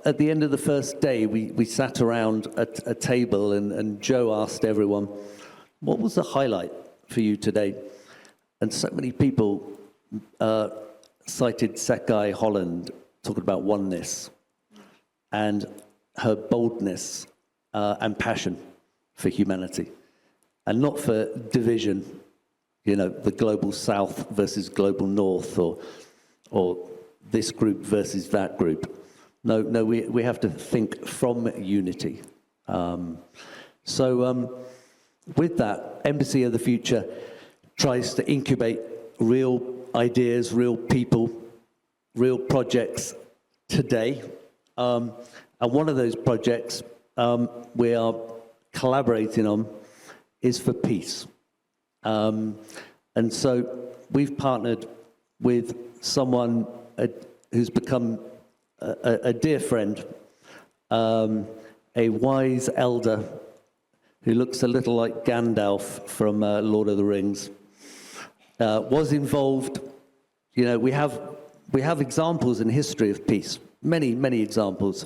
At the end of the first day, we sat around a table, and Joe asked everyone, what was the highlight for you today? And so many people cited Sekai Holland, talking about oneness, and her boldness and passion for humanity, and not for division, you know, the global south versus global north, or this group versus that group. No, we have to think from unity. With that, Embassy of the Future tries to incubate real ideas, real people, real projects today. And one of those projects we are collaborating on is for peace. And so we've partnered with someone who's become a dear friend, a wise elder who looks a little like Gandalf from Lord of the Rings, was involved. You know, we have examples in history of peace, many examples.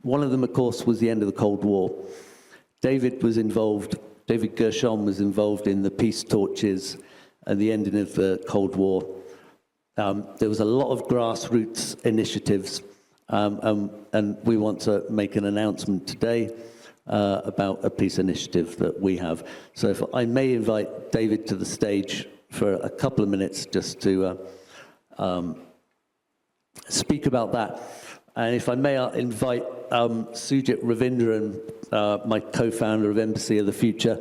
One of them, of course, was the end of the Cold War. David Gershon was involved in the peace torches and the ending of the Cold War. There was a lot of grassroots initiatives, and we want to make an announcement today about a peace initiative that we have. So if I may invite David to the stage for a couple of minutes just to speak about that. And if I may, I'll invite Sujit Ravindran, my co-founder of Embassy of the Future,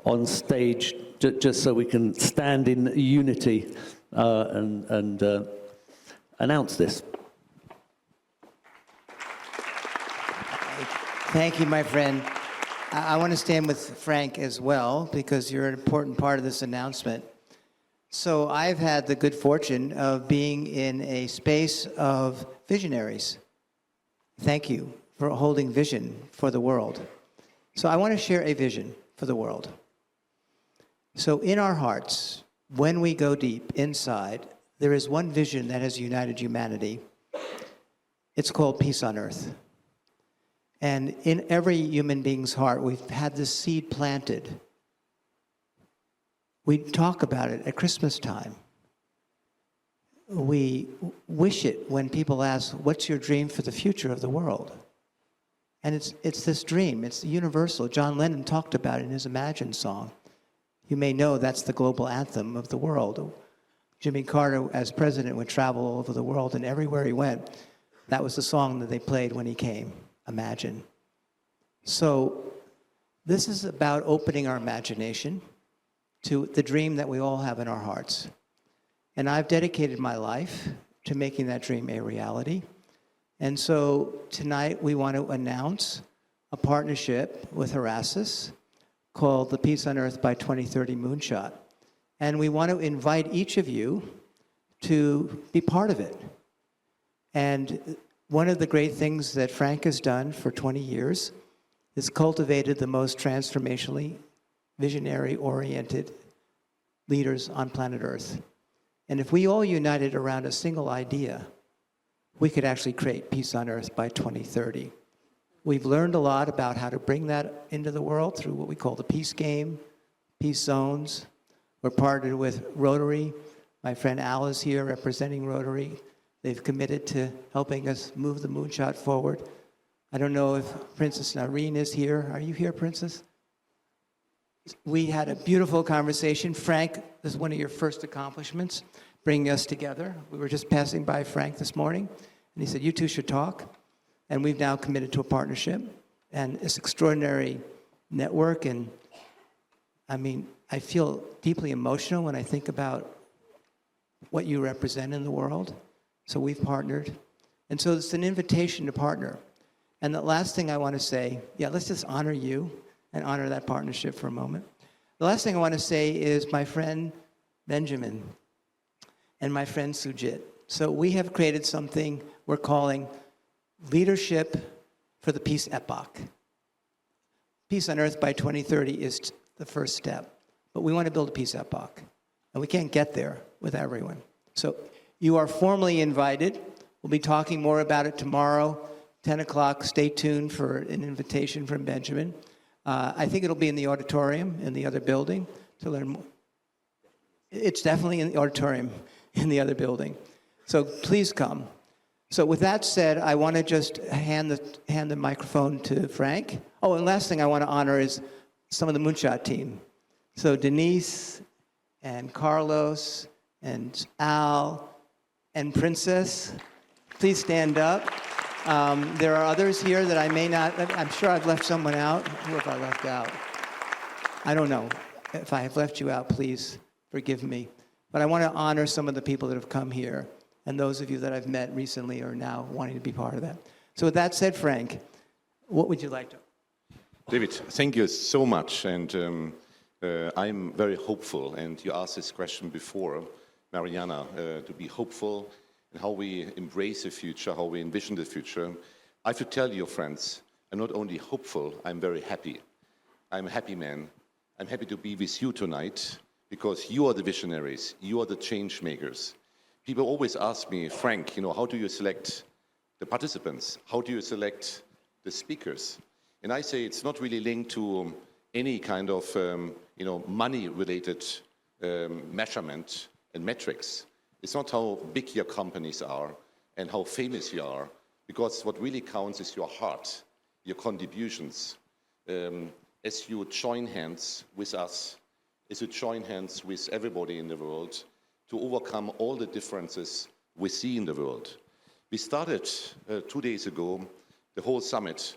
on stage, just so we can stand in unity and announce this. Thank you, my friend. I want to stand with Frank as well, because you're an important part of this announcement. So I've had the good fortune of being in a space of visionaries. Thank you for holding vision for the world. So I want to share a vision for the world. So in our hearts, when we go deep inside, there is one vision that has united humanity. It's called peace on earth. And in every human being's heart, we've had this seed planted. We talk about it at Christmas time. We wish it when people ask, what's your dream for the future of the world? And it's this dream. It's universal. John Lennon talked about it in his Imagine song. You may know that's the global anthem of the world. Jimmy Carter, as president, would travel all over the world, and everywhere he went, that was the song that they played when he came, Imagine. So this is about opening our imagination to the dream that we all have in our hearts. And I've dedicated my life to making that dream a reality. And so tonight we want to announce a partnership with Horasis called the Peace on Earth by 2030 Moonshot. And we want to invite each of you to be part of it. And one of the great things that Frank has done for 20 years is cultivated the most transformationally visionary-oriented leaders on planet Earth. And if we all united around a single idea, we could actually create peace on Earth by 2030. We've learned a lot about how to bring that into the world through what we call the peace game, peace zones. We're partnered with Rotary. My friend Al is here representing Rotary. They've committed to helping us move the moonshot forward. I don't know if Princess Nareen is here. Are you here, Princess? We had a beautiful conversation. Frank, this is one of your first accomplishments, bringing us together. We were just passing by Frank this morning, and he said, you two should talk. And we've now committed to a partnership and this extraordinary network. And I mean, I feel deeply emotional when I think about what you represent in the world. So we've partnered. And so it's an invitation to partner. And the last thing I want to say, let's just honor you and honor that partnership for a moment. The last thing I want to say is my friend Benjamin and my friend Sujit. So we have created something we're calling Leadership for the Peace Epoch. Peace on Earth by 2030 is the first step. But we want to build a peace epoch. And we can't get there with everyone. So you are formally invited. We'll be talking more about it tomorrow, 10 o'clock. Stay tuned for an invitation from Benjamin. I think it'll be in the auditorium in the other building to learn more. It's definitely in the auditorium in the other building. So please come. So with that said, I want to just hand the microphone to Frank. Oh, and last thing I want to honor is some of the Moonshot team. So Denise and Carlos and Al and Princess, please stand up. There are others here that I may not, I'm sure I've left someone out. Who have I left out? I don't know. If I have left you out, please forgive me. But I want to honor some of the people that have come here. And those of you that I've met recently are now wanting to be part of that. So with that said, Frank, what would you like to? David, thank you so much. And I'm very hopeful. And you asked this question before, Mariana, to be hopeful and how we embrace the future, how we envision the future. I have to tell you, friends, I'm not only hopeful, I'm very happy. I'm a happy man. I'm happy to be with you tonight because you are the visionaries. You are the change makers. People always ask me, Frank, how do you select the participants? How do you select the speakers? And I say it's not really linked to any kind of, money-related measurement and metrics. It's not how big your companies are and how famous you are, because what really counts is your heart, your contributions. As you join hands with us, as you join hands with everybody in the world, to overcome all the differences we see in the world. We started 2 days ago, the whole summit,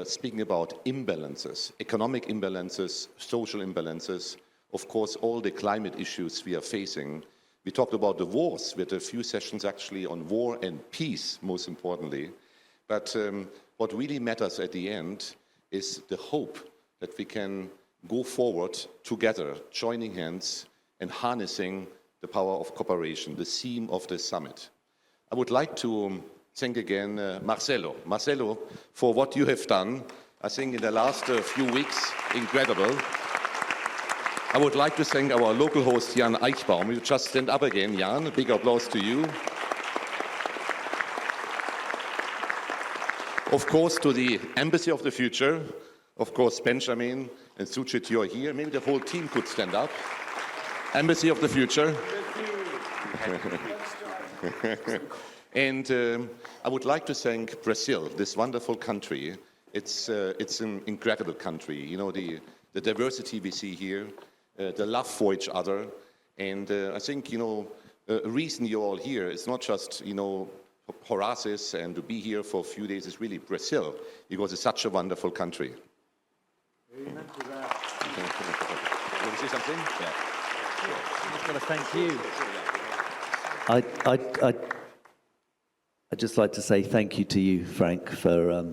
speaking about imbalances, economic imbalances, social imbalances, of course, all the climate issues we are facing. We talked about the wars. We had a few sessions actually on war and peace, most importantly. But what really matters at the end is the hope that we can go forward together, joining hands and harnessing the power of cooperation, the theme of the summit. I would like to thank again Marcelo. Marcelo, for what you have done, I think in the last few weeks, incredible. I would like to thank our local host, Jan Eichbaum. You just stand up again, Jan. A big applause to you. Of course, to the Embassy of the Future. Of course, Benjamin and Sujit, you are here. Maybe the whole team could stand up. Embassy of the Future. And I would like to thank Brazil, this wonderful country. It's an incredible country. The diversity we see here, the love for each other. And I think, a reason you're all here is not just, Horasis and to be here for a few days is really Brazil, because it's such a wonderful country. Amen to that. You want to say something? Yeah. I just want to thank you. I'd just like to say thank you to you, Frank, for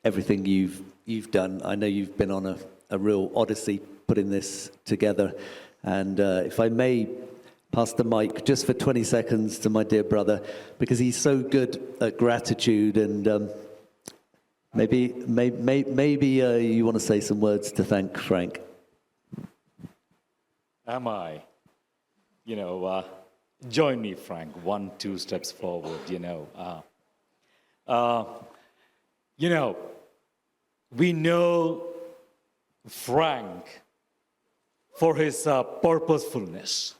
everything you've done. I know you've been on a real odyssey putting this together. And if I may pass the mic just for 20 seconds to my dear brother, because he's so good at gratitude, and maybe you want to say some words to thank Frank. Am I? Join me, Frank. 1-2 steps forward. we know Frank for his purposefulness.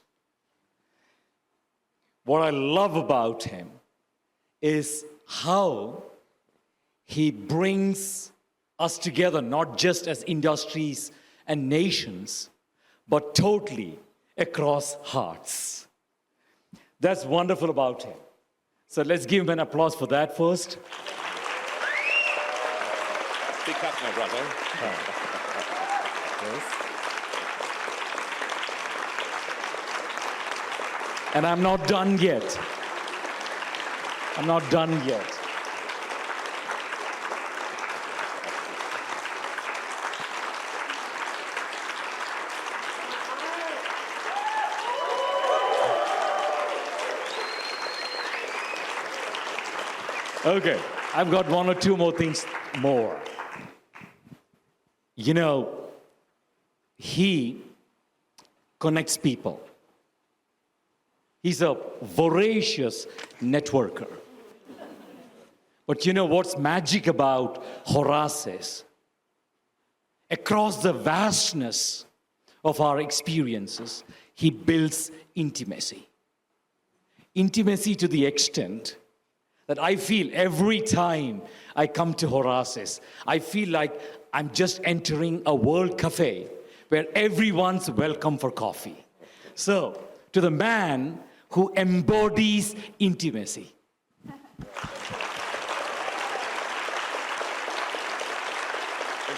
What I love about him is how he brings us together, not just as industries and nations, but totally across hearts. That's wonderful about him. So let's give him an applause for that first. Big up, my brother. And I'm not done yet. I'm not done yet. Okay, I've got one or two more things more. You know, he connects people. He's a voracious networker. But you know what's magic about Horasis? Across the vastness of our experiences, he builds intimacy. Intimacy to the extent that I feel every time I come to Horasis, I feel like I'm just entering a world cafe where everyone's welcome for coffee. So, to the man who embodies intimacy. And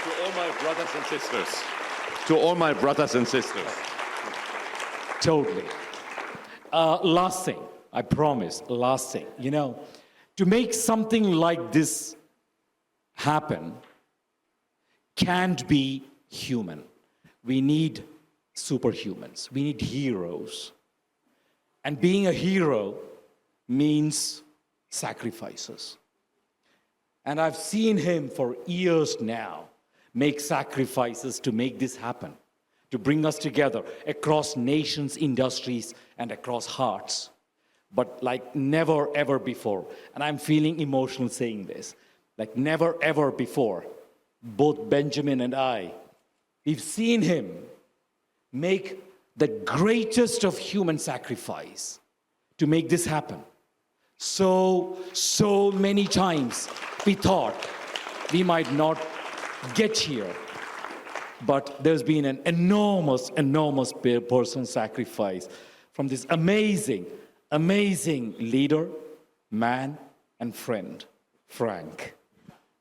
to all my brothers and sisters. To all my brothers and sisters. Totally. Last thing, I promise, last thing. You know, to make something like this happen can't be human. We need superhumans. We need heroes. And being a hero means sacrifices. And I've seen him for years now make sacrifices to make this happen, to bring us together across nations, industries, and across hearts. But like never, ever before. And I'm feeling emotional saying this. Like never, ever before, both Benjamin and I, we've seen him make the greatest of human sacrifice to make this happen. So many times we thought we might not get here. But there's been an enormous personal sacrifice from this amazing leader, man, and friend, Frank.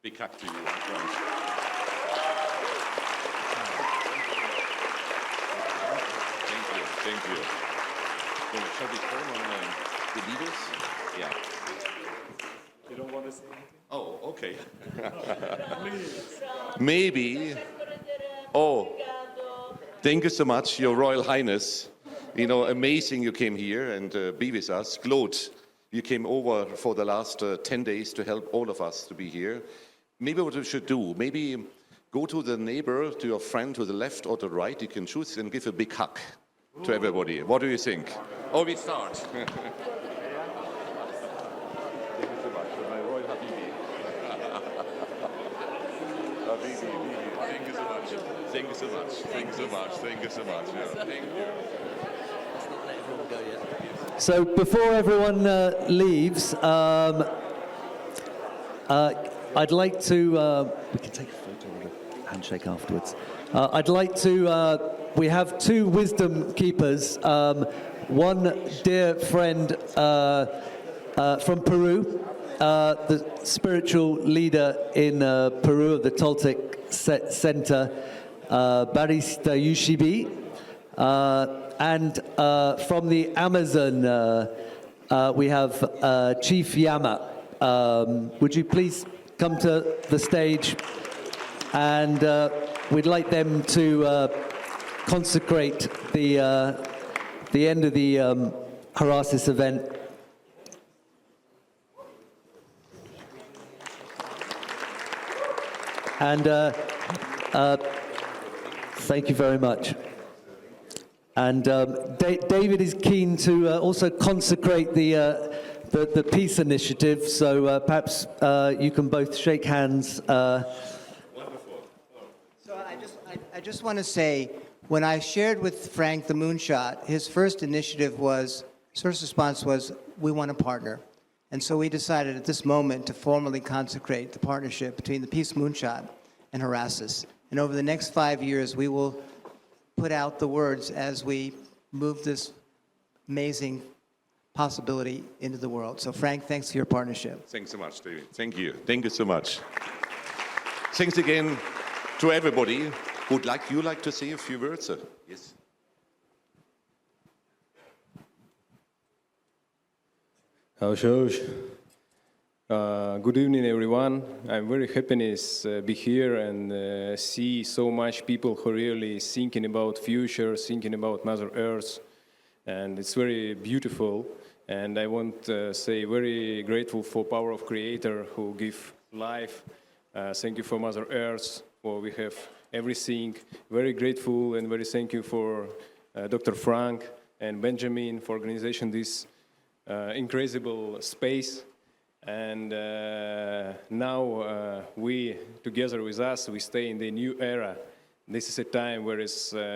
Big hug to you, Frank. Thank you. Shall we call on the leaders? Yeah. You don't want to say anything? Oh, okay. Maybe. Oh, thank you so much, Your Royal Highness. You know, amazing you came here and be with us. Claude, you came over for the last 10 days to help all of us to be here. Maybe what we should do, maybe go to the neighbor, to your friend to the left or to the right, you can choose and give a big hug to everybody. What do you think? Oh, we start. Thank you so much, my Royal Habibi. Habibi, thank you so much. Thank you so much. Thank you so much. Thank you so much. Yeah, thank you. So before everyone leaves, I'd like to, we can take a photo or a handshake afterwards. I'd like to, we have two wisdom keepers, one dear friend from Peru, the spiritual leader in Peru of the Toltec Center, Barista Yushibi, and from the Amazon, we have Chief Yama. Would you please come to the stage? And we'd like them to consecrate the end of the Horasis event. And thank you very much. And David is keen to also consecrate the peace initiative. So perhaps you can both shake hands. Wonderful. I just want to say, when I shared with Frank the moonshot, his first response was, we want to partner. And so we decided at this moment to formally consecrate the partnership between the Peace Moonshot and Horasis. And over the next 5 years, we will put out the words as we move this amazing possibility into the world. So Frank, thanks for your partnership. Thanks so much, David. Thank you. Thank you so much. Thanks again to everybody. Would you like to say a few words? Yes. Good evening, everyone. I'm very happy to be here and see so much people who really thinking about future, thinking about Mother Earth, and it's very beautiful. And I want to say very grateful for power of Creator who give life. Thank you for Mother Earth, for we have everything. Very grateful and very thank you for Dr. Frank and Benjamin for organization this incredible space. And now we, together with us, we stay in the new era. This is a time where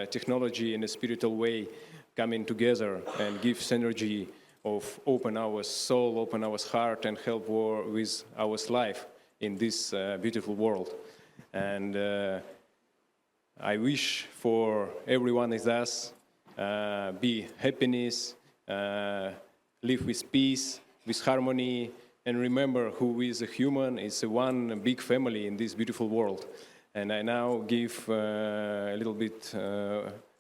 technology in a spiritual way coming together and give synergy of open our soul, open our heart, and help war with our life in this beautiful world. And I wish for everyone with us, be happiness, live with peace, with harmony, and remember who is a human is one big family in this beautiful world. And I now give a little bit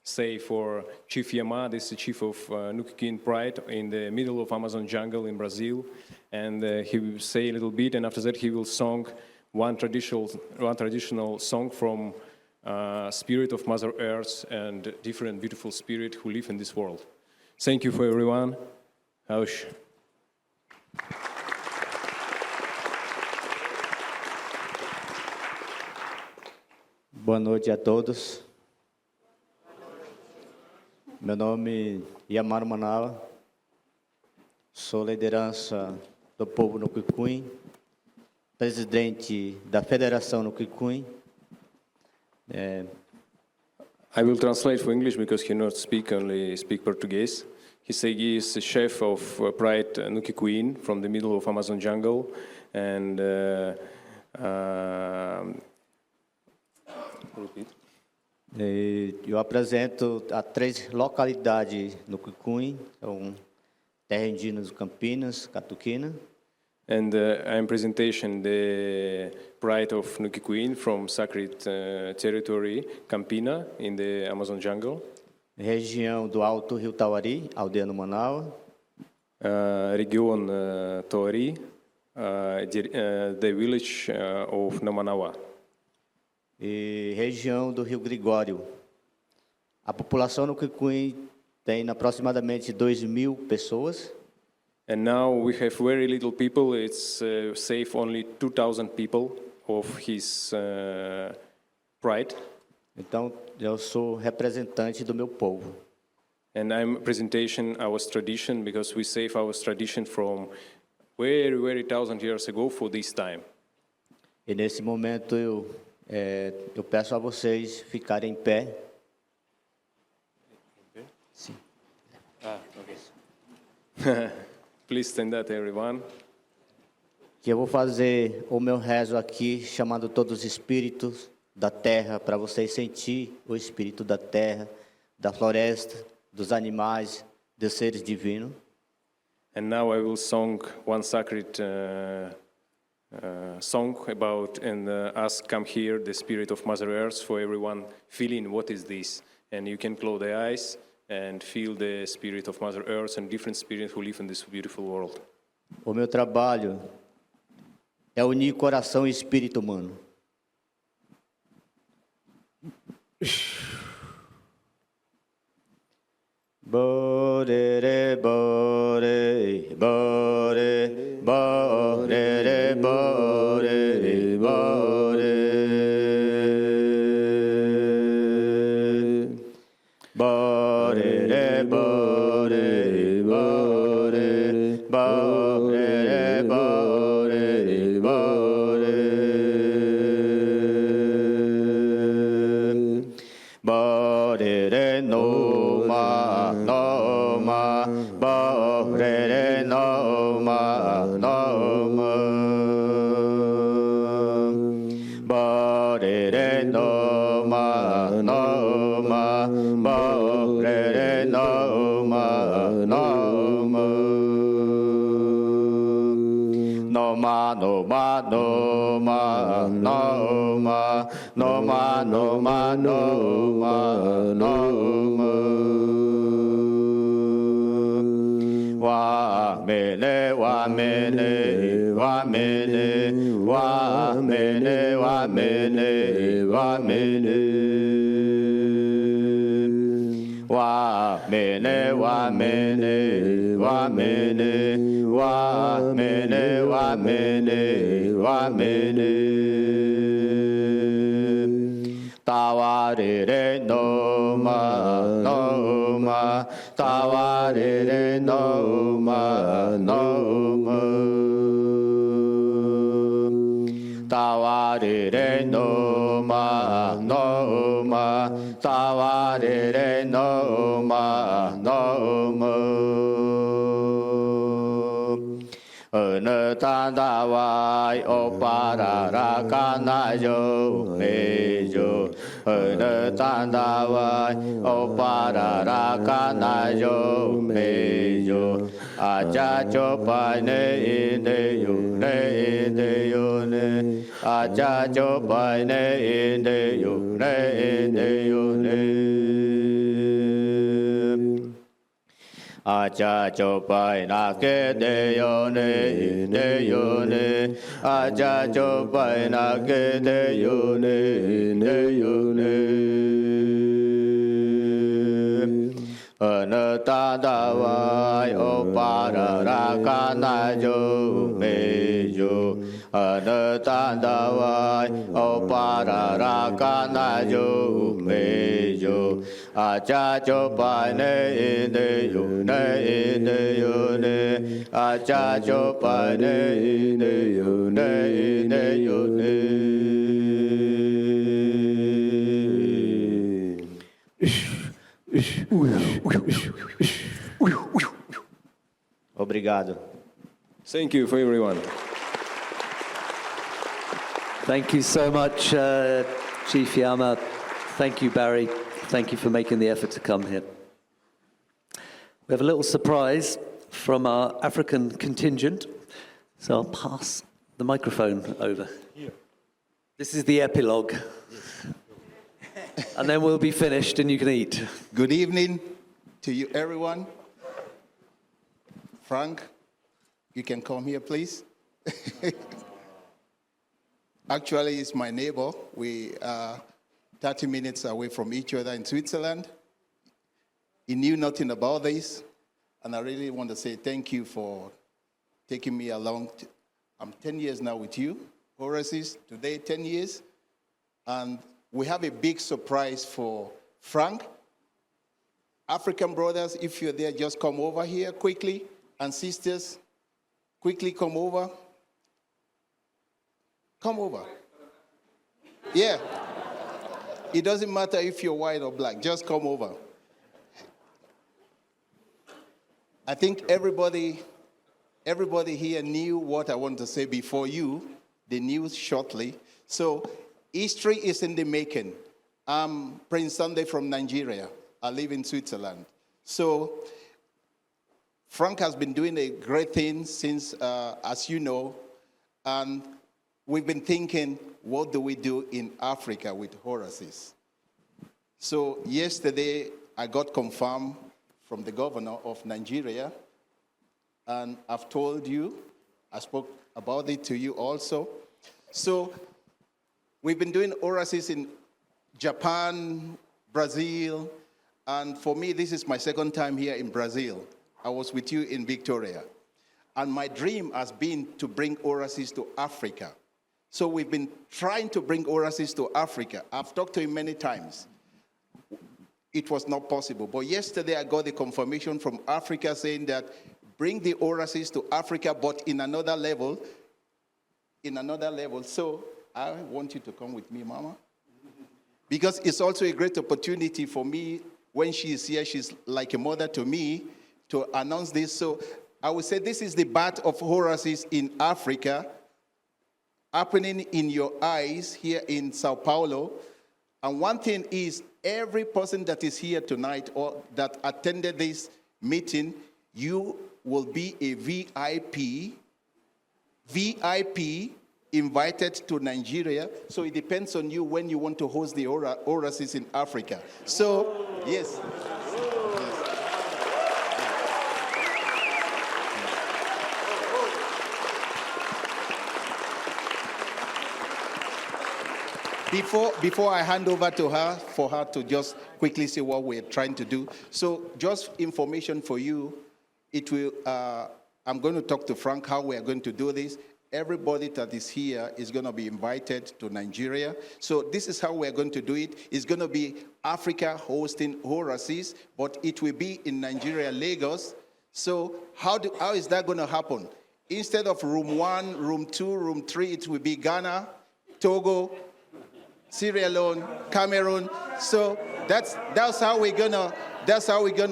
say for Chief Yama, this is the chief of nucleate pride in the middle of Amazon jungle in Brazil. And he will say a little bit, and after that he will sing one traditional song from spirit of Mother Earth and different beautiful spirit who live in this world. Thank you for everyone. Haush. Boa noite a todos. Meu nome é Amaral Manaus. Sou liderança do povo no Kikuin, presidente da Federação no Kikuin. I will translate for English because he not only speak Portuguese. He says he is the chef of Pride Nuki Queen from the middle of Amazon jungle, and Eu apresento a 3 localidades no Kikuin, são Terra Indígena do Campinas, Catuquina. And I'm presentation the pride of Nuki Queen from sacred territory, Campina, in the Amazon jungle. Região do Alto Rio Tauari, aldeia no Manaus. Region Tauari, the village of Namanawa. E região do Rio Gregório. A população no Kikuin tem aproximadamente 2.000 pessoas. And now we have very little people. It's safe only 2,000 people of his pride. Então, eu sou representante do meu povo. And I'm presentation our tradition because we save our tradition from very, very 1,000 years ago for this time. E nesse momento eu peço a vocês ficarem em pé. Sim. Okay. Please stand up, everyone. Que eu vou fazer o meu rezo aqui, chamando todos os espíritos da terra, para vocês sentir o espírito da terra, da floresta, dos animais, dos seres divinos. And now I will sing one sacred song about and us come here, the spirit of Mother Earth, for everyone feeling what is this. And you can close the eyes and feel the spirit of Mother Earth and different spirits who live in this beautiful world. O meu trabalho é unir coração e espírito humano. Bore, bore, bore, bore, bore, bore. Bore, bore, bore, bore, bore, bore. re re no ma no ma mo re re no ma no ma no ma no ma no ma no ma no ma no ma no ma no ma wa me ne wa me ne wa me ne wa me ne wa me ne wa me ne wa me ne wa me ne wa me ne wa me ne wa me ne wa me ne ta wa re re no ma no ma ta wa re re no ma no ma ta wa re re no ma no ma ta wa re re no ma no ma ơn ta da vai o para ra ca na yo me yo ơn ta da vai o para ra ca na yo me yo a cha cho pa ne de yo ne a cha cho pa ne de yo ne a cha cho pai na ke de yo ne a cha cho pai na ke de yo ne ơn ta da vai o para ra ca na yo me yo ơn ta da vai o para ra ca na yo me yo a cha cho pai ne de yo ne a cha cho pai ne yo ne Obrigado. Thank you for everyone. Thank you so much, Chief Yama. Thank you, Barry. Thank you for making the effort to come here. We have a little surprise from our African contingent, so I'll pass the microphone over. This is the epilogue. And then we'll be finished and you can eat. Good evening to you, everyone. Frank, you can come here, please. Actually, he's my neighbor. We are 30 minutes away from each other in Switzerland. He knew nothing about this, and I really want to say thank you for taking me along. I'm 10 years now with you, Horasis, today 10 years. And we have a big surprise for Frank. African brothers, if you're there, just come over here quickly. And sisters, quickly come over. Come over. Yeah. It doesn't matter if you're white or black, just come over. I think everybody here knew what I want to say before you. They knew shortly. So history is in the making. I'm Prince Sunday from Nigeria. I live in Switzerland. So Frank has been doing a great thing since, as you know, and we've been thinking, what do we do in Africa with Horasis? So yesterday, I got confirmed from the governor of Nigeria, and I've told you, I spoke about it to you also. So we've been doing Horasis in Japan, Brazil, and for me, this is my second time here in Brazil. I was with you in Victoria. And my dream has been to bring Horasis to Africa. So we've been trying to bring Horasis to Africa. I've talked to him many times. It was not possible. But yesterday I got the confirmation from Africa saying that bring the Horasis to Africa, but in another level. So I want you to come with me, Mama. Because it's also a great opportunity for me. When she is here, she's like a mother to me, to announce this. So I would say this is the birth of Horasis in Africa. happening in your eyes here in Sao Paulo. And one thing is, every person that is here tonight or that attended this meeting, you will be a VIP invited to Nigeria. So it depends on you when you want to host the Horasis in Africa. So, yes. Before I hand over to her, for her to just quickly say what we're trying to do. So just information for you, it will, I'm going to talk to Frank how we're going to do this. Everybody that is here is going to be invited to Nigeria. So this is how we're going to do it. It's going to be Africa hosting Horasis, but it will be in Nigeria, Lagos. So how is that going to happen? Instead of room 1, room 2, room 3, it will be Ghana, Togo, Sierra Leone, Cameroon. So that's how we're gonna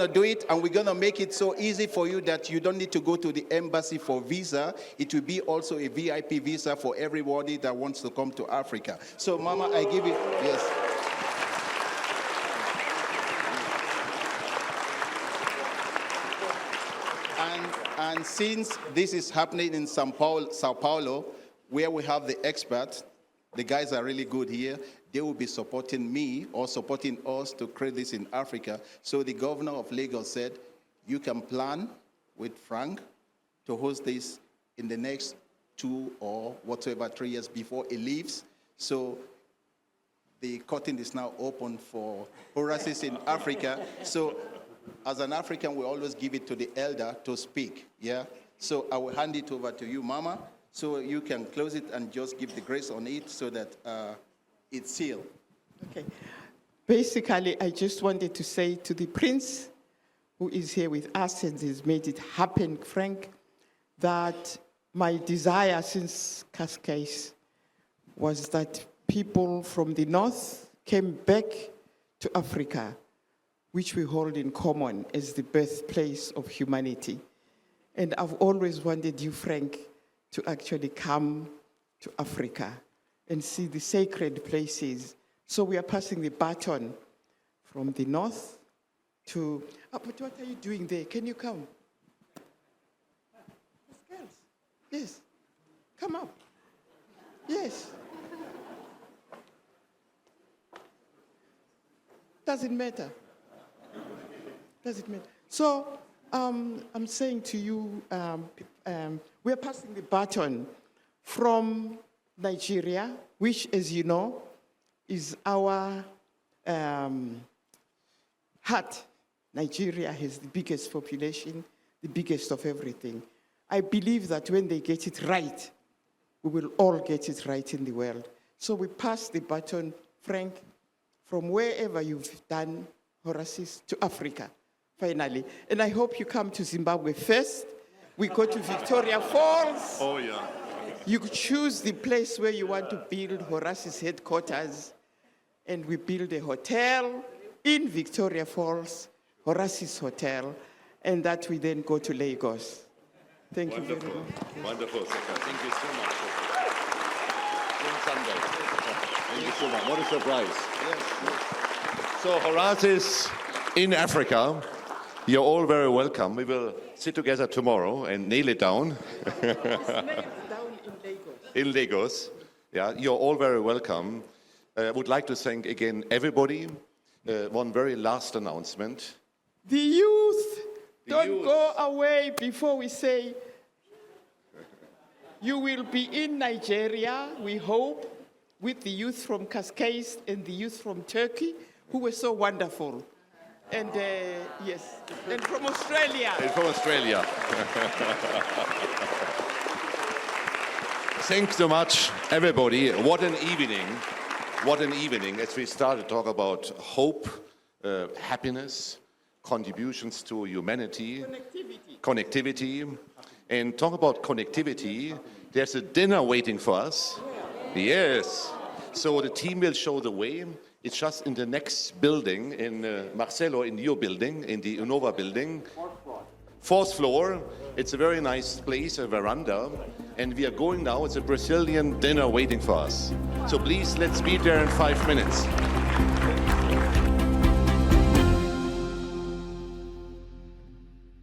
do it, and we're gonna make it so easy for you that you don't need to go to the embassy for visa. It will be also a VIP visa for everybody that wants to come to Africa. So, Mama, I give you yes. And since this is happening in Sao Paulo, where we have the experts. The guys are really good here. They will be supporting me or supporting us to create this in Africa. So the governor of Lagos said, you can plan with Frank to host this in the next 2 or whatever 3 years before he leaves. So the curtain is now open for Horasis in Africa. So as an African, we always give it to the elder to speak, yeah? So I will hand it over to you, Mama. So you can close it and just give the grace on it so that it's sealed. Okay. Basically, I just wanted to say to the Prince, who is here with us and has made it happen, Frank, that my desire since Cascais was that people from the north came back to Africa, which we hold in common as the birthplace of humanity. And I've always wanted you, Frank, to actually come to Africa and see the sacred places. So we are passing the baton from the north to, but what are you doing there? Can you come? Girls. Yes, come up. Yes. Doesn't matter. Doesn't matter. So I'm saying to you, we're passing the baton from Nigeria, which, as you know, is our heart. Nigeria has the biggest population, the biggest of everything. I believe that when they get it right, we will all get it right in the world. So we pass the baton, Frank, from wherever you've done Horasis to Africa, finally. And I hope you come to Zimbabwe first. We go to Victoria Falls. Oh, yeah. You choose the place where you want to build Horasis headquarters, and we build a hotel in Victoria Falls, Horasis Hotel, and that we then go to Lagos. Thank you very much. Wonderful, Saka. Thank you so much. Sunday. Thank you so much. What a surprise. So, Horasis in Africa. You're all very welcome. We will sit together tomorrow and nail it down. In Lagos. Yeah, you're all very welcome. I would like to thank again everybody. One very last announcement. The youth, don't go away before we say you will be in Nigeria, we hope, with the youth from Cascais and the youth from Turkey, who were so wonderful. And yes, and from Australia. And from Australia. Thanks so much, everybody. What an evening. What an evening as we start to talk about hope, happiness, contributions to humanity, connectivity. And talk about connectivity. There's a dinner waiting for us. Yes. So the team will show the way. It's just in the next building, in Marcelo, in your building, in the Inova building. 4th floor. It's a very nice place, a veranda. And we are going now. It's a Brazilian dinner waiting for us. So please, let's be there in 5 minutes.